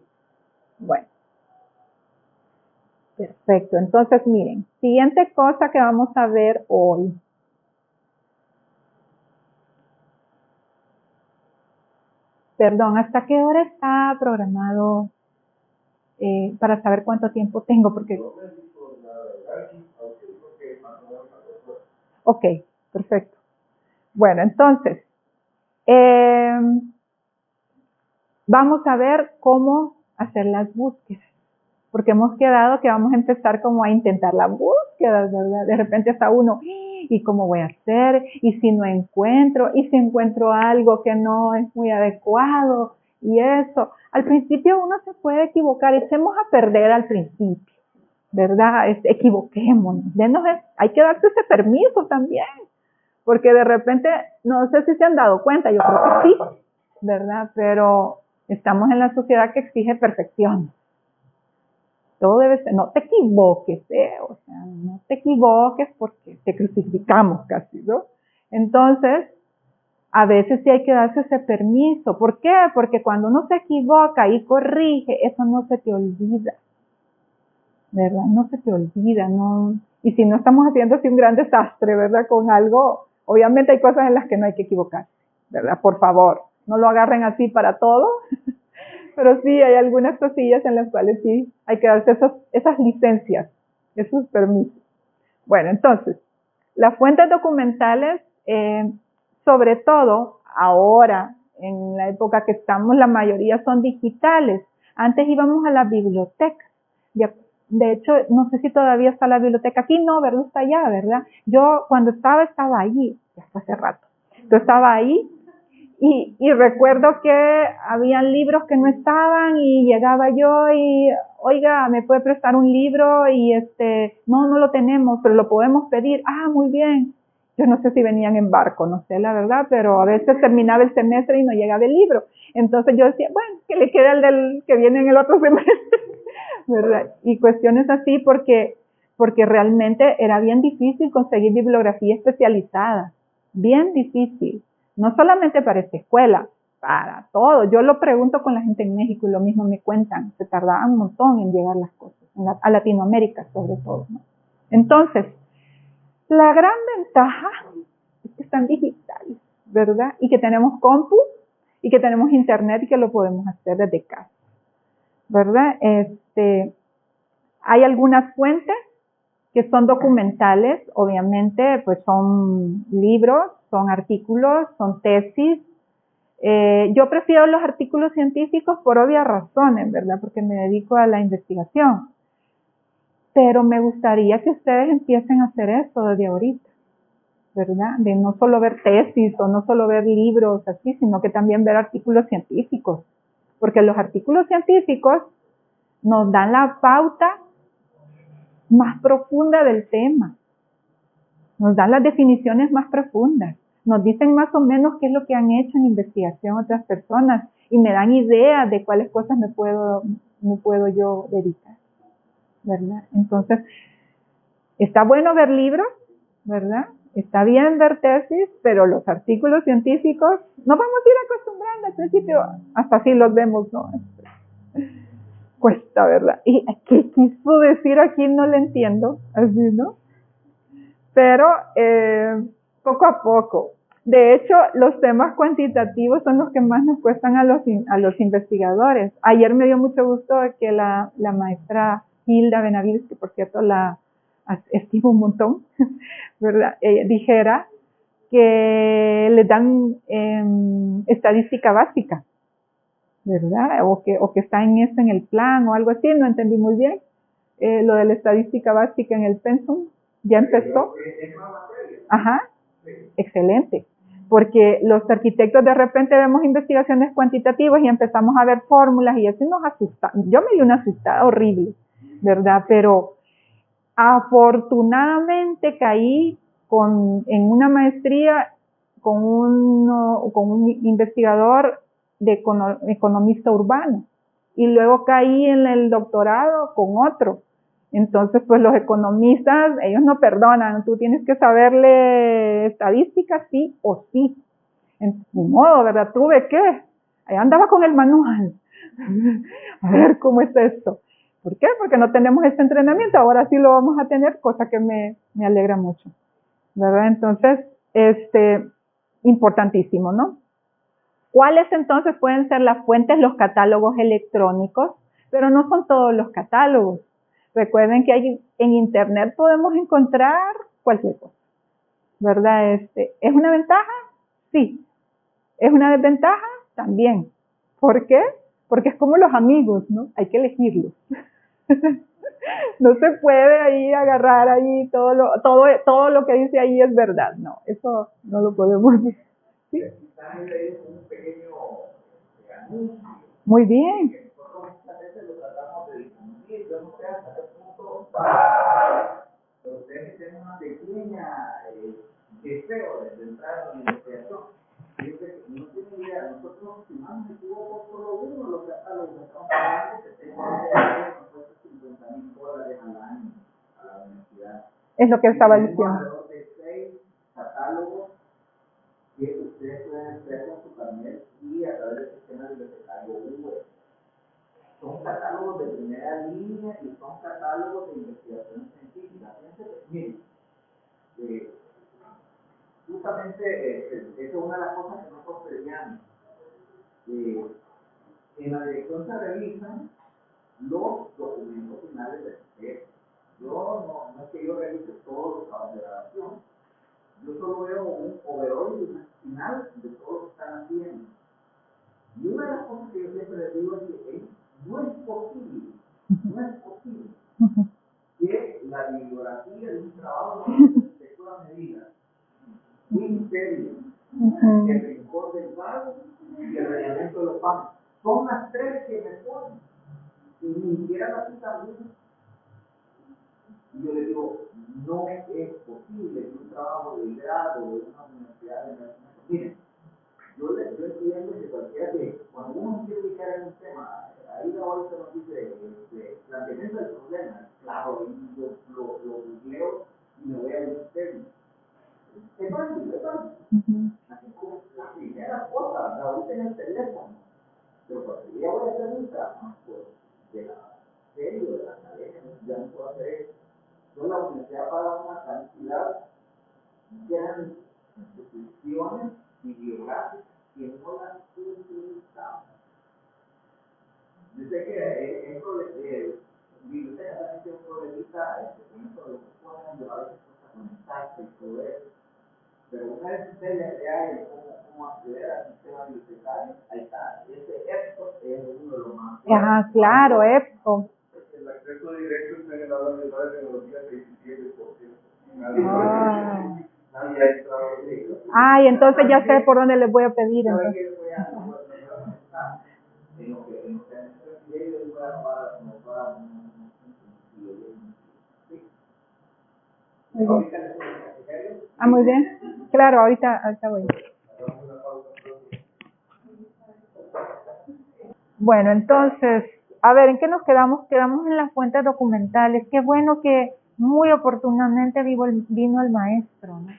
Bueno. Perfecto. Entonces, miren, siguiente cosa que vamos a ver hoy. Perdón, ¿hasta qué hora está programado para saber cuánto tiempo tengo? Porque... Ok, perfecto. Bueno, entonces, vamos a ver cómo hacer las búsquedas. Porque hemos quedado que vamos a empezar como a intentar las búsquedas, ¿verdad? De repente hasta uno, ¿y cómo voy a hacer? ¿Y si no encuentro? ¿Y si encuentro algo que no es muy adecuado? Y eso. Al principio uno se puede equivocar, echemos a perder al principio, ¿verdad? Equivoquémonos. Hay que darse ese permiso también. Porque de repente, no sé si se han dado cuenta, yo creo que sí, ¿verdad? Pero estamos en la sociedad que exige perfección. Todo debe ser, no te equivoques, o sea, no te equivoques porque te crucificamos casi, ¿no? Entonces, a veces sí hay que darse ese permiso. ¿Por qué? Porque cuando uno se equivoca y corrige, eso no se te olvida, ¿verdad? No se te olvida, ¿no? Y si no estamos haciendo así un gran desastre, ¿verdad? Con algo, obviamente hay cosas en las que no hay que equivocarse, ¿verdad? Por favor, no lo agarren así para todo. Pero sí, hay algunas cosillas en las cuales sí hay que darse esas licencias, esos permisos. Bueno, entonces, las fuentes documentales, sobre todo ahora, en la época que estamos, la mayoría son digitales. Antes íbamos a la biblioteca. De hecho, no sé si todavía está la biblioteca. Aquí no, ¿verdad? Está allá, ¿verdad? Yo cuando estaba allí, ya fue hace rato. Yo estaba ahí. Y recuerdo que habían libros que no estaban y llegaba yo y, oiga, ¿me puede prestar un libro? Y no lo tenemos, pero lo podemos pedir. Muy bien. Yo no sé si venían en barco, no sé la verdad, pero a veces terminaba el semestre y no llegaba el libro. Entonces yo decía, bueno, que le quede el del que viene en el otro semestre, ¿verdad? Y cuestiones así porque realmente era bien difícil conseguir bibliografía especializada. Bien difícil. No solamente para esta escuela, para todo. Yo lo pregunto con la gente en México y lo mismo me cuentan. Se tardaban un montón en llegar las cosas, a Latinoamérica sobre todo, ¿no? Entonces, la gran ventaja es que están digitales, ¿verdad? Y que tenemos compu y que tenemos internet y que lo podemos hacer desde casa, ¿verdad? Hay algunas fuentes que son documentales, obviamente, pues son libros, son artículos, son tesis. Yo prefiero los artículos científicos por obvias razones, ¿verdad? Porque me dedico a la investigación. Pero me gustaría que ustedes empiecen a hacer eso desde ahorita, ¿verdad? De no solo ver tesis o no solo ver libros así, sino que también ver artículos científicos. Porque los artículos científicos nos dan la pauta más profunda del tema. Nos dan las definiciones más profundas. Nos dicen más o menos qué es lo que han hecho en investigación otras personas y me dan ideas de cuáles cosas me puedo yo dedicar, ¿verdad? Entonces, está bueno ver libros, ¿verdad? Está bien ver tesis, pero los artículos científicos nos vamos a ir acostumbrando al principio, hasta así los vemos, ¿no? Cuesta, ¿verdad? ¿Y qué quiso decir aquí? No le entiendo, así, ¿no? Pero poco a poco. De hecho, los temas cuantitativos son los que más nos cuestan a los investigadores. Ayer me dio mucho gusto que la maestra Hilda Benavides, que por cierto la estimo un montón, ¿verdad? Dijera que le dan estadística básica, ¿verdad? O que está en eso en el plan o algo así, no entendí muy bien. Lo de la estadística básica en el pensum, ¿ya empezó? Ajá, excelente. Porque los arquitectos de repente vemos investigaciones cuantitativas y empezamos a ver fórmulas y eso nos asusta. Yo me di una asustada horrible, ¿verdad? Pero afortunadamente caí en una maestría con un investigador de economista urbano y luego caí en el doctorado con otro. Entonces, pues los economistas, ellos no perdonan, tú tienes que saberle estadísticas sí o sí. Ni modo, ¿verdad? Tuve que, allá andaba con el manual, a ver cómo es esto. ¿Por qué? Porque no tenemos este entrenamiento, ahora sí lo vamos a tener, cosa que me alegra mucho, ¿verdad? Entonces, importantísimo, ¿no? ¿Cuáles entonces pueden ser las fuentes? Los catálogos electrónicos, pero no son todos los catálogos. Recuerden que en internet podemos encontrar cualquier cosa, ¿verdad? ¿Es una ventaja? Sí. ¿Es una desventaja? También. ¿Por qué? Porque es como los amigos, ¿no? Hay que elegirlos. No se puede ahí agarrar ahí todo lo que dice ahí es verdad. No, eso no lo podemos decir. ¿Sí? Muy bien. Pero ustedes tienen una pequeña deseo de entrar en la investigación. Y yo que no tienen idea, nosotros, si más me equivoco, solo uno de los catálogos que estamos pagando que tengo $50,000 al año a la universidad. Es lo que estaba diciendo. Alrededor de 6 catálogos que ustedes pueden hacer con su carnet y a través del sistema bibliotecario web. Son catálogos de primera línea y son catálogos de investigación científica. Miren, justamente esa es una de las cosas que nosotros pedíamos. En la dirección se revisan los documentos finales del proceso. Yo no es que yo revise todos los trabajos de grabación. Yo solo veo un overall final de todo lo que están haciendo. Y una de las cosas que yo siempre les digo es que no es posible que la bibliografía de un trabajo de toda medida, un imperio, el rincón del vago y el reglamento de los panes, son las tres que me ponen, y ni siquiera la cita bien. Y yo les digo, no es posible que un trabajo de grado de una universidad de medicina, miren, yo entiendo que cualquiera que, cuando uno quiere ubicar en un tema, ahí la bolsa nos dice, planteamiento del problema, claro, y yo lo googleo y me voy a Wikipedia. Es fácil. Así como la primera cosa, la ahorita en el teléfono, pero cuando yo voy a hacer un trabajo de la serie, de la academia, ya no puedo hacer eso. Entonces la universidad paga una cantidad de instituciones bibliográficas que no las utilizamos. Yo sé que ejemplo de bibliotecas solamente un problemita, con eso de lo que ponen, a veces cuesta conectarse y todo eso. Pero una vez que usted le crea cómo acceder al sistema bibliotecario, ahí está. Ese EBSCO es uno de los más. Ajá, claro, EBSCO. El acceso directo está en el aula de la tecnología 27%. Nadie ha entrado directo. Ay, entonces ya sé por dónde les voy a pedir. Entonces. Muy bien. Ah, muy bien. Claro, ahorita voy. Bueno, entonces, a ver, ¿en qué nos quedamos? Quedamos en las fuentes documentales. Qué bueno que muy oportunamente vino el maestro, ¿no?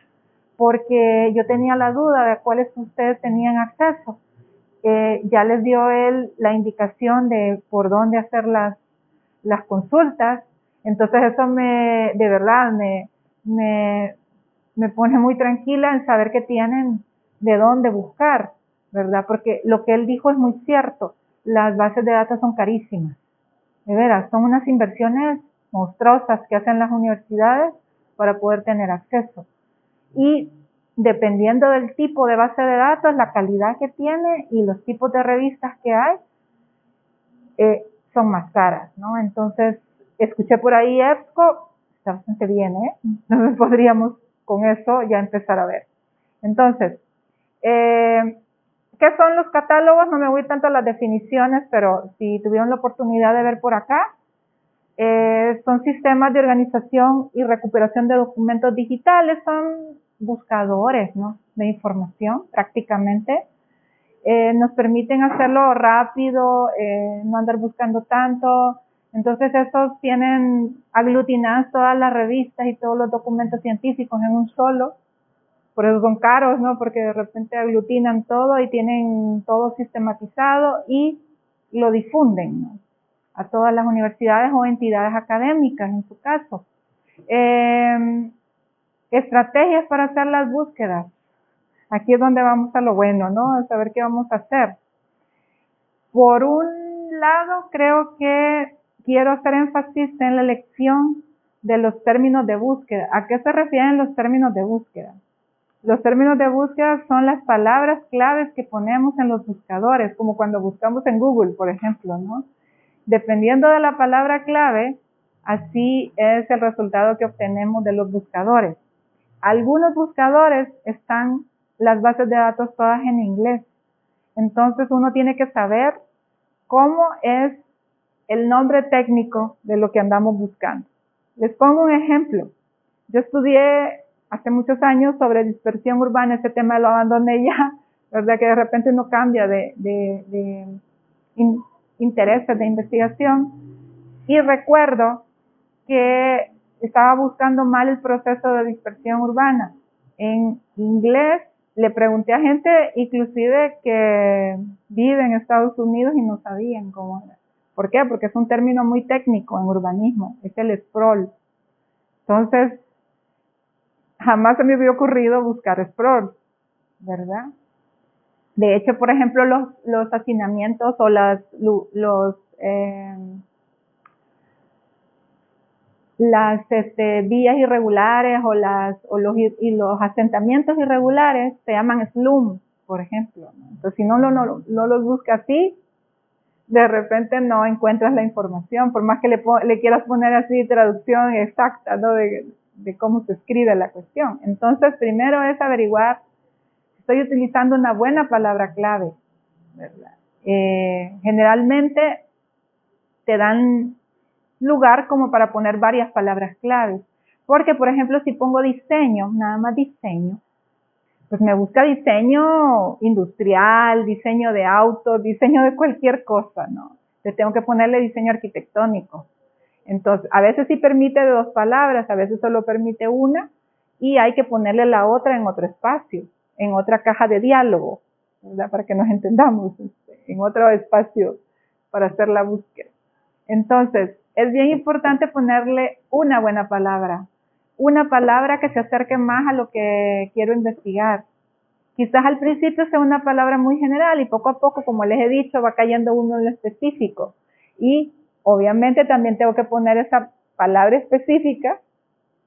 Porque yo tenía la duda de cuáles ustedes tenían acceso. Ya les dio él la indicación de por dónde hacer las consultas. Entonces eso de verdad me pone muy tranquila en saber que tienen de dónde buscar, ¿verdad? Porque lo que él dijo es muy cierto. Las bases de datos son carísimas. De veras, son unas inversiones monstruosas que hacen las universidades para poder tener acceso. Y dependiendo del tipo de base de datos, la calidad que tiene y los tipos de revistas que hay, son más caras, ¿no? Entonces, escuché por ahí EBSCO, está bastante bien, ¿eh? Entonces podríamos con eso ya empezar a ver. Entonces, ¿qué son los catálogos? No me voy tanto a las definiciones, pero si tuvieron la oportunidad de ver por acá, son sistemas de organización y recuperación de documentos digitales, son buscadores, ¿no? De información prácticamente. Nos permiten hacerlo rápido, no andar buscando tanto. Entonces estos tienen aglutinadas todas las revistas y todos los documentos científicos en un solo. Por eso son caros, ¿no? Porque de repente aglutinan todo y tienen todo sistematizado y lo difunden, ¿no? A todas las universidades o entidades académicas en su caso. Estrategias para hacer las búsquedas. Aquí es donde vamos a lo bueno, ¿no? A saber qué vamos a hacer. Por un lado, creo que quiero hacer énfasis en la elección de los términos de búsqueda. ¿A qué se refieren los términos de búsqueda? Los términos de búsqueda son las palabras claves que ponemos en los buscadores, como cuando buscamos en Google, por ejemplo, ¿no? Dependiendo de la palabra clave, así es el resultado que obtenemos de los buscadores. Algunos buscadores están las bases de datos todas en inglés. Entonces uno tiene que saber cómo es el nombre técnico de lo que andamos buscando. Les pongo un ejemplo. Yo estudié hace muchos años sobre dispersión urbana, ese tema lo abandoné ya, ¿verdad? Que de repente uno cambia de intereses de investigación. Y recuerdo que estaba buscando mal el proceso de dispersión urbana. En inglés le pregunté a gente inclusive que vive en Estados Unidos y no sabían cómo era. ¿Por qué? Porque es un término muy técnico en urbanismo, es el sprawl. Entonces, jamás se me había ocurrido buscar sprawl, ¿verdad? De hecho, por ejemplo, los hacinamientos o las vías irregulares o los asentamientos irregulares se llaman slum, por ejemplo, ¿no? Entonces, si no los buscas así, de repente no encuentras la información, por más que le quieras poner así traducción exacta, ¿no? de cómo se escribe la cuestión. Entonces, primero es averiguar si estoy utilizando una buena palabra clave, ¿verdad? Generalmente te dan lugar como para poner varias palabras claves. Porque, por ejemplo, si pongo diseño, nada más diseño, pues me busca diseño industrial, diseño de autos, diseño de cualquier cosa, ¿no? Le tengo que ponerle diseño arquitectónico. Entonces, a veces sí permite de 2 palabras, a veces solo permite una, y hay que ponerle la otra en otro espacio, en otra caja de diálogo, ¿verdad? Para que nos entendamos, en otro espacio para hacer la búsqueda. Entonces, es bien importante ponerle una buena palabra, una palabra que se acerque más a lo que quiero investigar. Quizás al principio sea una palabra muy general y poco a poco, como les he dicho, va cayendo uno en lo específico. Y obviamente también tengo que poner esa palabra específica,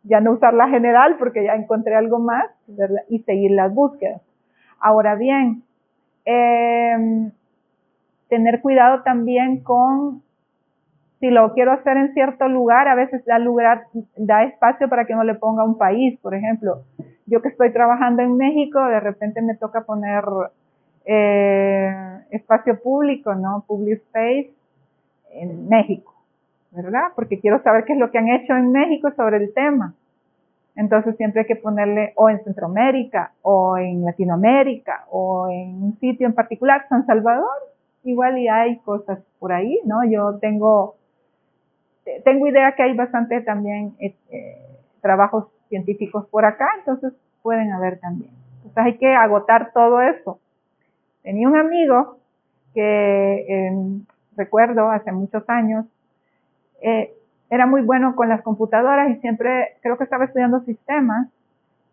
ya no usar la general porque ya encontré algo más, ¿verdad? Y seguir las búsquedas. Ahora bien, tener cuidado también con, si lo quiero hacer en cierto lugar, a veces da espacio para que no le ponga un país, por ejemplo. Yo que estoy trabajando en México, de repente me toca poner espacio público, ¿no? Public space en México, ¿verdad? Porque quiero saber qué es lo que han hecho en México sobre el tema. Entonces siempre hay que ponerle o en Centroamérica, o en Latinoamérica, o en un sitio en particular, San Salvador, igual y hay cosas por ahí, ¿no? Yo tengo idea que hay bastante también trabajos científicos por acá, entonces pueden haber también. Entonces hay que agotar todo eso. Tenía un amigo que recuerdo hace muchos años, era muy bueno con las computadoras y siempre, creo que estaba estudiando sistemas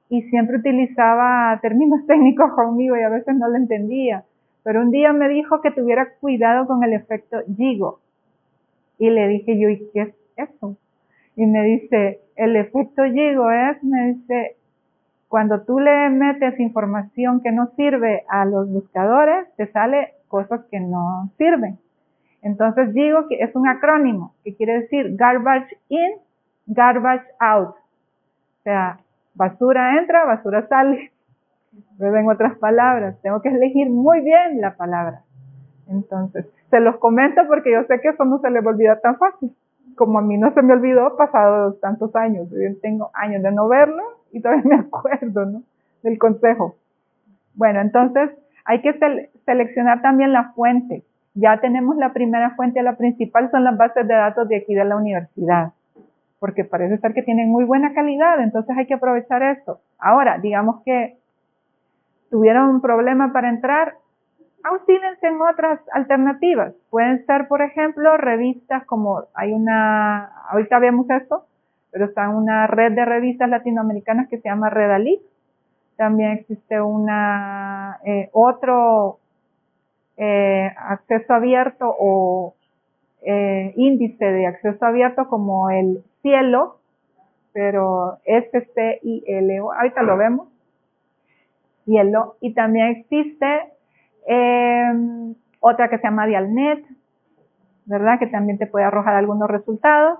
y siempre utilizaba términos técnicos conmigo y a veces no lo entendía. Pero un día me dijo que tuviera cuidado con el efecto Yigo. Y le dije yo, ¿y qué es eso? Y me dice, el efecto Yigo me dice, cuando tú le metes información que no sirve a los buscadores, te sale cosas que no sirven. Entonces digo que es un acrónimo que quiere decir garbage in, garbage out. O sea, basura entra, basura sale. Pero en otras palabras, tengo que elegir muy bien la palabra. Entonces, se los comento porque yo sé que eso no se les va a olvidar tan fácil. Como a mí no se me olvidó pasados tantos años. Yo tengo años de no verlo y todavía me acuerdo, ¿no? Del consejo. Bueno, entonces hay que seleccionar también la fuente. Ya tenemos la primera fuente, la principal son las bases de datos de aquí de la universidad, porque parece ser que tienen muy buena calidad, entonces hay que aprovechar esto. Ahora, digamos que tuvieron un problema para entrar, ausílense en otras alternativas. Pueden ser, por ejemplo, revistas como ahorita vemos esto, pero está una red de revistas latinoamericanas que se llama Redalí. También existe otro acceso abierto o índice de acceso abierto como el Cielo, pero SCILO, ahorita lo vemos, Cielo, y también existe otra que se llama Dialnet, ¿verdad? Que también te puede arrojar algunos resultados,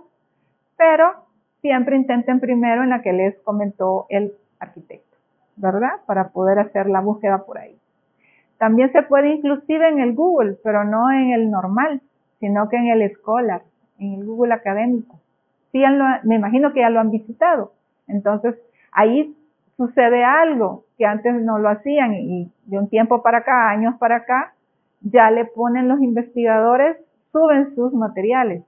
pero siempre intenten primero en la que les comentó el arquitecto, ¿verdad? Para poder hacer la búsqueda por ahí. También se puede inclusive en el Google, pero no en el normal, sino que en el Scholar, en el Google académico. Sí, me imagino que ya lo han visitado. Entonces, ahí sucede algo que antes no lo hacían y de un tiempo para acá, años para acá, ya le ponen los investigadores, suben sus materiales,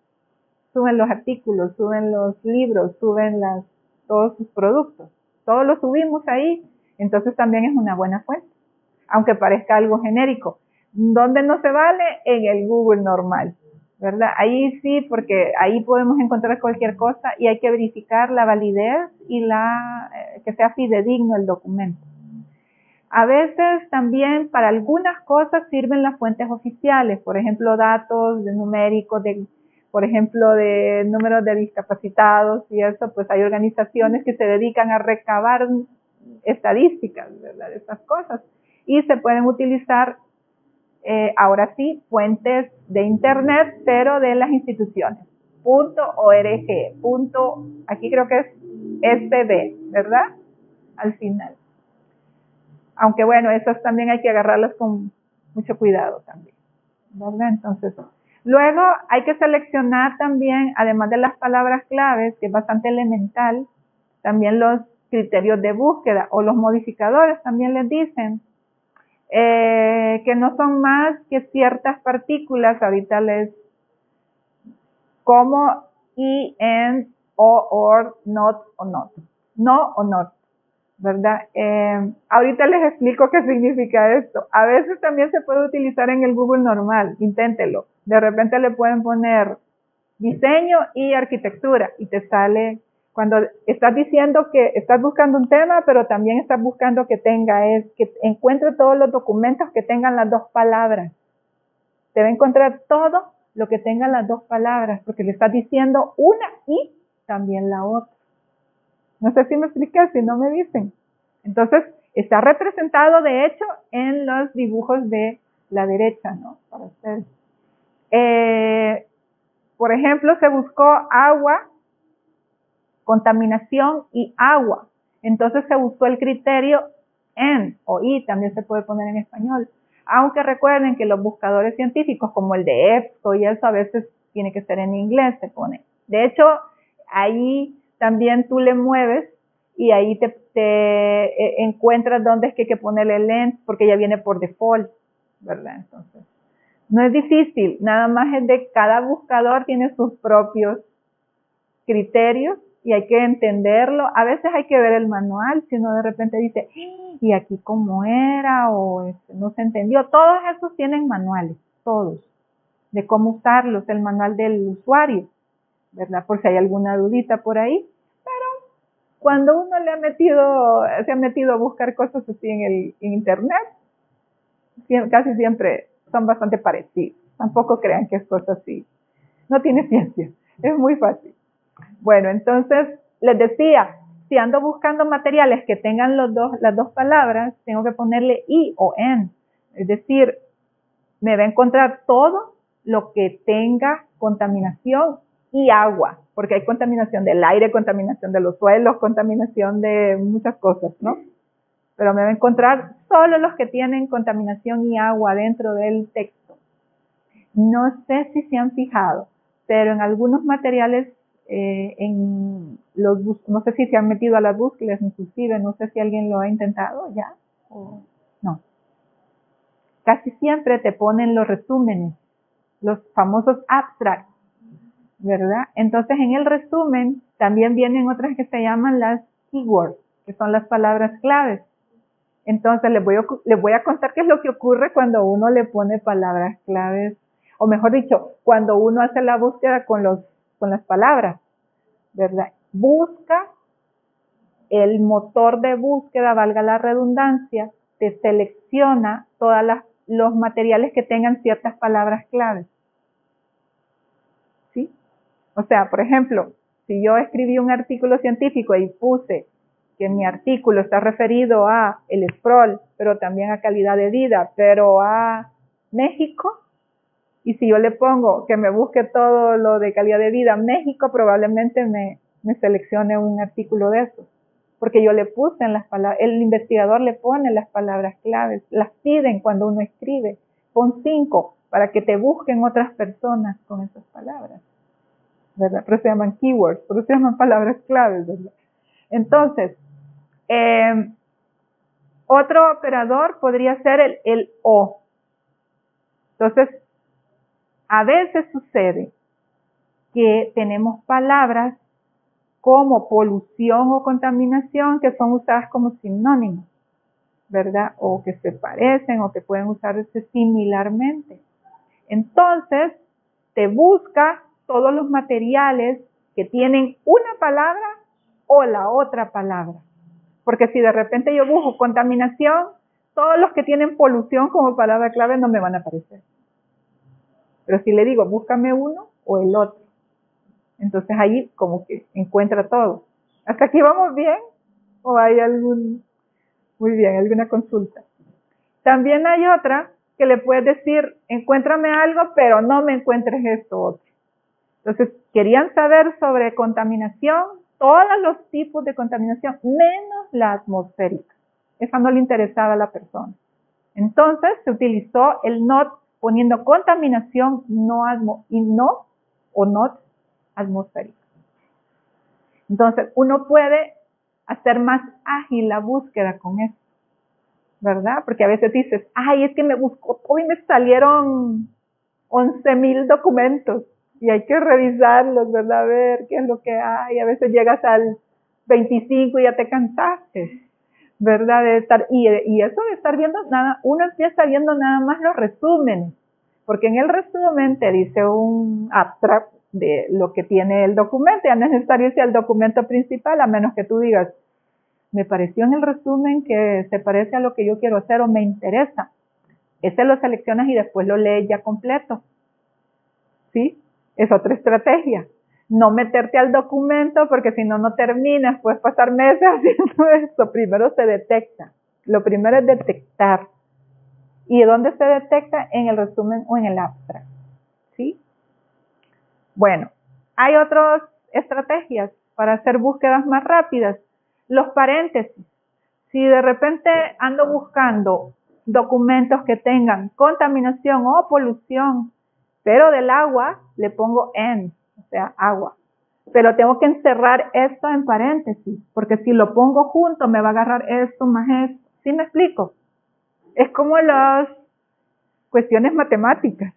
suben los artículos, suben los libros, suben todos sus productos. Todos lo subimos ahí, entonces también es una buena fuente, aunque parezca algo genérico. ¿Dónde no se vale? En el Google normal, ¿verdad? Ahí sí, porque ahí podemos encontrar cualquier cosa y hay que verificar la validez y que sea fidedigno el documento. A veces también para algunas cosas sirven las fuentes oficiales, por ejemplo, datos numéricos, por ejemplo, de números de discapacitados y eso, pues hay organizaciones que se dedican a recabar estadísticas, ¿verdad? De estas cosas. Y se pueden utilizar, ahora sí, fuentes de internet, pero de las instituciones. .org, aquí creo que es SB, ¿verdad? Al final. Aunque bueno, esas también hay que agarrarlas con mucho cuidado también, ¿verdad? Entonces, luego hay que seleccionar también, además de las palabras claves, que es bastante elemental, también los criterios de búsqueda o los modificadores también les dicen, que no son más que ciertas partículas, ahorita como y, and, o, or, not o not, no o not, ¿verdad? Ahorita les explico qué significa esto. A veces también se puede utilizar en el Google normal, inténtelo. De repente le pueden poner diseño y arquitectura y te sale, cuando estás diciendo que estás buscando un tema, pero también estás buscando que encuentre todos los documentos que tengan las dos palabras. Debe encontrar todo lo que tenga las dos palabras, porque le estás diciendo una y también la otra. No sé si me expliqué, si no me dicen. Entonces, está representado, de hecho, en los dibujos de la derecha, ¿no? Para ustedes. Por ejemplo, se buscó agua, contaminación y agua. Entonces se buscó el criterio en o y, también se puede poner en español. Aunque recuerden que los buscadores científicos, como el de EBSCO y eso, a veces tiene que ser en inglés, se pone. De hecho, ahí también tú le mueves y ahí te encuentras dónde es que hay que ponerle el en, porque ya viene por default, ¿verdad? Entonces, no es difícil, nada más es de cada buscador tiene sus propios criterios y hay que entenderlo. A veces hay que ver el manual, si uno de repente dice, ¿y aquí cómo era? O no se entendió. Todos esos tienen manuales, todos, de cómo usarlos, el manual del usuario, ¿verdad? Por si hay alguna dudita por ahí. Pero cuando uno se ha metido a buscar cosas así en internet, casi siempre son bastante parecidos. Tampoco crean que es cosa así. No tiene ciencia, es muy fácil. Bueno, entonces les decía, si ando buscando materiales que tengan las dos palabras, tengo que ponerle y o en. Es decir, me va a encontrar todo lo que tenga contaminación y agua, porque hay contaminación del aire, contaminación de los suelos, contaminación de muchas cosas, ¿no? Pero me va a encontrar solo los que tienen contaminación y agua dentro del texto. No sé si se han fijado, pero en algunos materiales, no sé si se han metido a las búsquedas, inclusive, no sé si alguien lo ha intentado ya o no. Casi siempre te ponen los resúmenes, los famosos abstracts, ¿verdad? Entonces en el resumen también vienen otras que se llaman las keywords, que son las palabras claves. Entonces les voy a contar qué es lo que ocurre cuando uno le pone palabras claves, o mejor dicho, cuando uno hace la búsqueda con las palabras, ¿verdad? Busca el motor de búsqueda, valga la redundancia, te selecciona todos los materiales que tengan ciertas palabras claves. ¿Sí? O sea, por ejemplo, si yo escribí un artículo científico y puse que mi artículo está referido a el sprawl, pero también a calidad de vida, pero a México, y si yo le pongo que me busque todo lo de calidad de vida México, probablemente me seleccione un artículo de eso, porque yo le puse en las palabras, el investigador le pone las palabras claves, las piden cuando uno escribe, pon 5 para que te busquen otras personas con esas palabras, ¿verdad? Pero se llaman keywords, pero se llaman palabras claves, ¿verdad? Entonces, otro operador podría ser el o. Entonces, a veces sucede que tenemos palabras como polución o contaminación que son usadas como sinónimos, ¿verdad? O que se parecen o que pueden usarse similarmente. Entonces, te busca todos los materiales que tienen una palabra o la otra palabra. Porque si de repente yo busco contaminación, todos los que tienen polución como palabra clave no me van a aparecer. Pero si le digo, búscame uno o el otro, entonces ahí como que encuentra todo. ¿Hasta aquí vamos bien? ¿O hay muy bien, alguna consulta? También hay otra que le puedes decir, encuéntrame algo, pero no me encuentres esto otro. Entonces, querían saber sobre contaminación, todos los tipos de contaminación, menos la atmosférica. Esa no le interesaba a la persona. Entonces, se utilizó el not poniendo contaminación not atmosférica. Entonces, uno puede hacer más ágil la búsqueda con eso, ¿verdad? Porque a veces dices, ay, es que me buscó todo y me salieron 11,000 documentos y hay que revisarlos, ¿verdad? A ver qué es lo que hay. A veces llegas al 25 y ya te cansaste, ¿verdad? Y eso de estar viendo nada, uno empieza viendo nada más los resúmenes, porque en el resumen te dice un abstract de lo que tiene el documento, ya no es necesario irse al documento principal, a menos que tú digas, me pareció en el resumen que se parece a lo que yo quiero hacer o me interesa. Ese lo seleccionas y después lo lees ya completo. ¿Sí? Es otra estrategia. no meterte al documento, porque si no, no terminas, puedes pasar meses haciendo esto. Primero se detecta. Lo primero es detectar. ¿Y dónde se detecta? En el resumen o en el abstract. ¿Sí? Bueno, hay otras estrategias para hacer búsquedas más rápidas. Los paréntesis. Si de repente ando buscando documentos que tengan contaminación o polución, pero del agua, le pongo en, o sea, agua. Pero tengo que encerrar esto en paréntesis, porque si lo pongo junto me va a agarrar esto más esto. ¿Sí me explico? Es como las cuestiones matemáticas,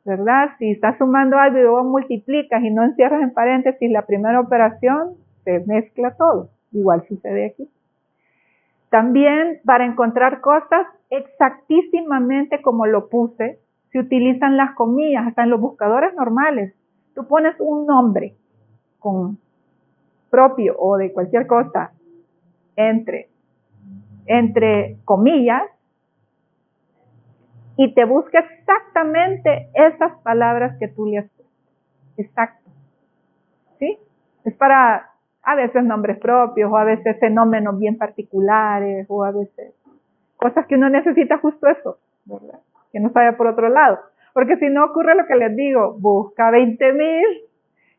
¿verdad? Si estás sumando algo y luego multiplicas y no encierras en paréntesis la primera operación, se mezcla todo. Igual sucede aquí. También para encontrar cosas exactísimamente como lo puse, se utilizan las comillas, hasta en los buscadores normales. Tú pones un nombre con propio o de cualquier cosa entre comillas y te busca exactamente esas palabras que tú le has puesto. Exacto. ¿Sí? Es para a veces nombres propios o a veces fenómenos bien particulares o a veces cosas que uno necesita justo eso, ¿verdad? Que no vaya por otro lado. Porque si no ocurre lo que les digo, busca 20,000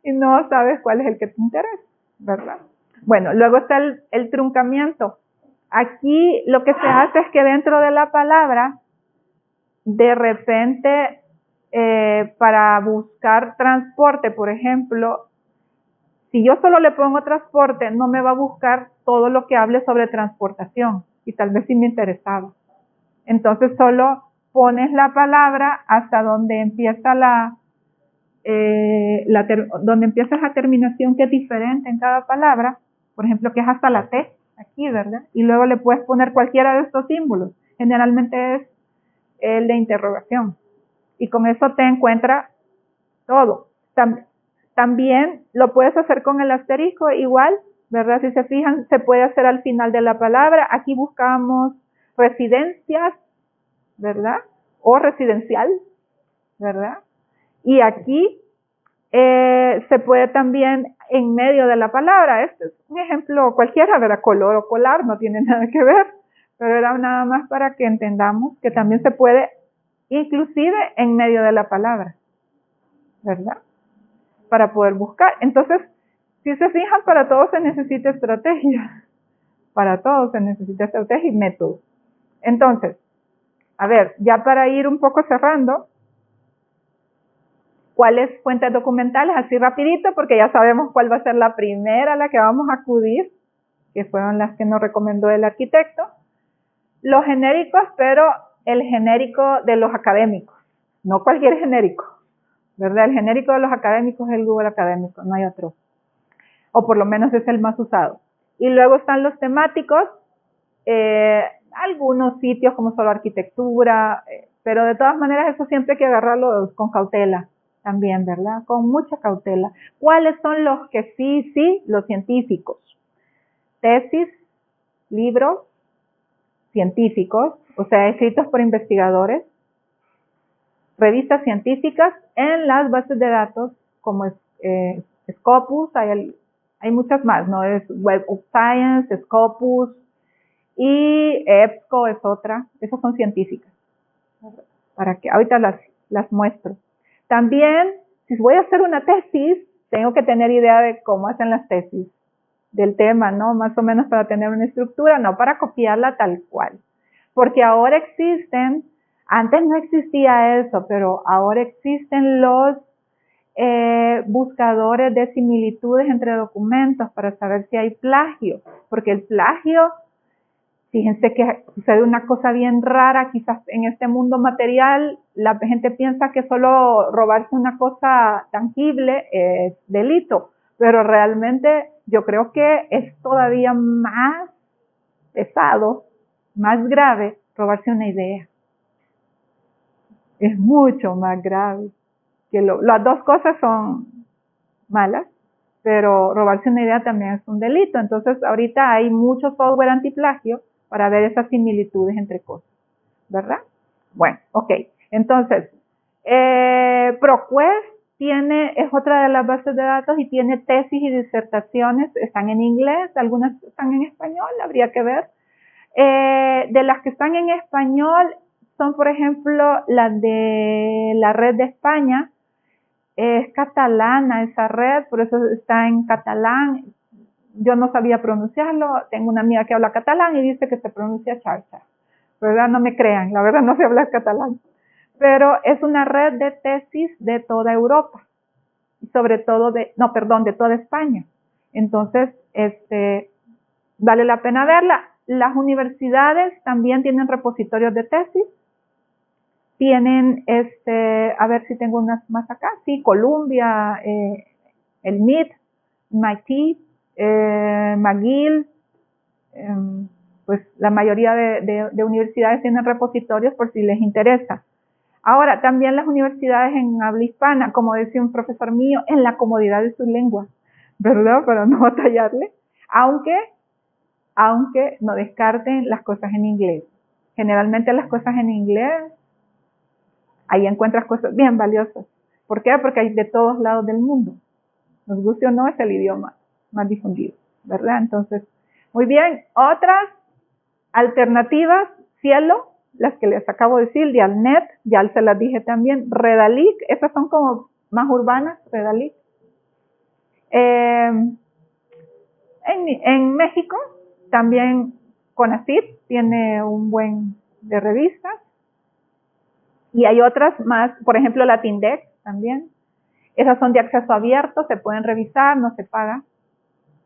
y no sabes cuál es el que te interesa, ¿verdad? Bueno, luego está el truncamiento. Aquí lo que se hace es que dentro de la palabra, de repente, para buscar transporte, por ejemplo, si yo solo le pongo transporte, no me va a buscar todo lo que hable sobre transportación y tal vez sí me interesaba. Entonces solo pones la palabra hasta donde empieza donde empieza esa terminación que es diferente en cada palabra, por ejemplo, que es hasta la T, aquí, ¿verdad? Y luego le puedes poner cualquiera de estos símbolos. Generalmente es el de interrogación. Y con eso te encuentra todo. También lo puedes hacer con el asterisco, igual, ¿verdad? Si se fijan, se puede hacer al final de la palabra. Aquí buscamos residencias, ¿verdad? O residencial, ¿verdad? Y aquí se puede también en medio de la palabra. Este es un ejemplo cualquiera, ¿verdad? Color o colar, no tiene nada que ver, pero era nada más para que entendamos que también se puede inclusive en medio de la palabra, ¿verdad? Para poder buscar. Entonces, si se fijan, para todo se necesita estrategia. Para todo se necesita estrategia y método. Entonces, a ver, ya para ir un poco cerrando, ¿cuáles fuentes documentales? Así rapidito, porque ya sabemos cuál va a ser la primera a la que vamos a acudir, que fueron las que nos recomendó el arquitecto. Los genéricos, pero el genérico de los académicos, no cualquier genérico, ¿verdad? El genérico de los académicos es el Google Académico, no hay otro. O por lo menos es el más usado. Y luego están los temáticos, algunos sitios como solo arquitectura, pero de todas maneras eso siempre hay que agarrarlo con cautela también, ¿verdad? Con mucha cautela. ¿Cuáles son los que sí, los científicos? Tesis, libros científicos, o sea, escritos por investigadores, revistas científicas en las bases de datos como Scopus, hay muchas más, ¿no? Es Web of Science, Scopus y EBSCO es otra, esas son científicas. Para que ahorita las muestro. También, si voy a hacer una tesis, tengo que tener idea de cómo hacen las tesis del tema, ¿no? Más o menos para tener una estructura, no para copiarla tal cual. Porque ahora existen, antes no existía eso, pero ahora existen los buscadores de similitudes entre documentos para saber si hay plagio. Porque el plagio, fíjense que sucede una cosa bien rara, quizás en este mundo material la gente piensa que solo robarse una cosa tangible es delito, pero realmente yo creo que es todavía más pesado, más grave robarse una idea. Es mucho más grave. Las dos cosas son malas, pero robarse una idea también es un delito. Entonces ahorita hay mucho software antiplagio para ver esas similitudes entre cosas, ¿verdad? Bueno, ok. Entonces, ProQuest es otra de las bases de datos y tiene tesis y disertaciones, están en inglés, algunas están en español, habría que ver. De las que están en español son, por ejemplo, las de la red de España. Es catalana esa red, por eso está en catalán. Yo no sabía pronunciarlo, tengo una amiga que habla catalán y dice que se pronuncia charcha. ¿Verdad? No me crean, la verdad no sé hablar catalán. Pero es una red de tesis de toda Europa, sobre todo de toda España. Entonces, vale la pena verla. Las universidades también tienen repositorios de tesis. Tienen, a ver si tengo unas más acá, sí, Columbia, el MIT, McGill, pues la mayoría de universidades tienen repositorios por si les interesa. Ahora, también las universidades en habla hispana, como decía un profesor mío, en la comodidad de su lengua, ¿verdad? Para no batallarle, aunque no descarten las cosas en inglés. Generalmente las cosas en inglés, ahí encuentras cosas bien valiosas. ¿Por qué? Porque hay de todos lados del mundo. Nos guste o no, es el idioma más difundido, ¿verdad? Entonces, muy bien. Otras alternativas, Cielo, las que les acabo de decir, Dialnet, ya se las dije también, Redalic, esas son como más urbanas, Redalic. En México, también CONACYT tiene un buen de revistas. Y hay otras más, por ejemplo, Latindex también. Esas son de acceso abierto, se pueden revisar, no se paga.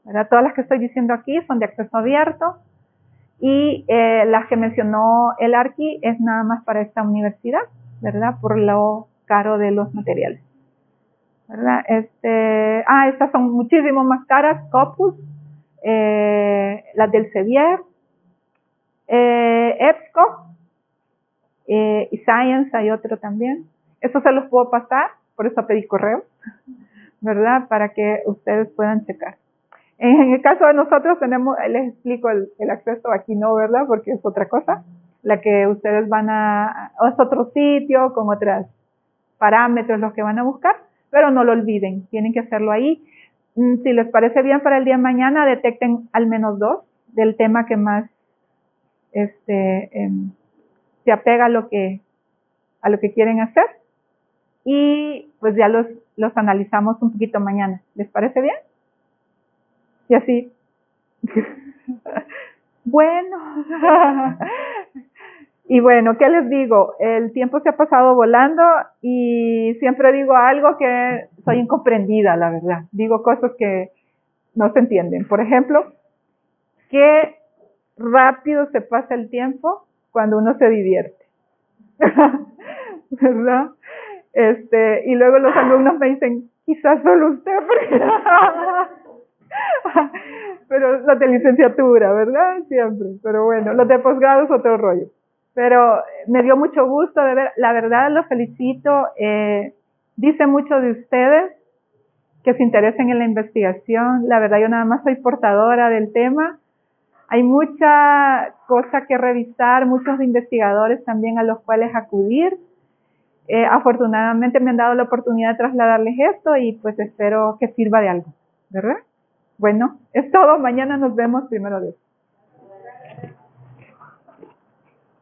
¿Verdad? Todas las que estoy diciendo aquí son de acceso abierto. Y las que mencionó el Arqui es nada más para esta universidad, ¿verdad? Por lo caro de los materiales. ¿Verdad? Estas son muchísimo más caras, Scopus, las del Sevier, EBSCO, y Science hay otro también. Eso se los puedo pasar, por eso pedí correo, ¿verdad? Para que ustedes puedan checar. En el caso de nosotros les explico el acceso, aquí no, ¿verdad? Porque es otra cosa. La que ustedes es otro sitio con otros parámetros los que van a buscar, pero no lo olviden, tienen que hacerlo ahí. Si les parece bien para el día de mañana, detecten al menos 2 del tema que más se apega a lo que quieren hacer. Y pues ya los analizamos un poquito mañana. ¿Les parece bien? Y así. Bueno. Y bueno, ¿qué les digo? El tiempo se ha pasado volando y siempre digo algo que soy incomprendida, la verdad. Digo cosas que no se entienden. Por ejemplo, qué rápido se pasa el tiempo cuando uno se divierte. ¿Verdad? Y luego los alumnos me dicen, quizás solo usted, porque... pero los de licenciatura, ¿verdad? Siempre. Pero bueno, los de posgrado es otro rollo. Pero me dio mucho gusto de ver, la verdad los felicito, dice mucho de ustedes que se interesen en la investigación. La verdad yo nada más soy portadora del tema. Hay mucha cosa que revisar, muchos investigadores también a los cuales acudir. Afortunadamente me han dado la oportunidad de trasladarles esto y pues espero que sirva de algo, ¿verdad? Bueno, es todo. Mañana nos vemos, primero Dios.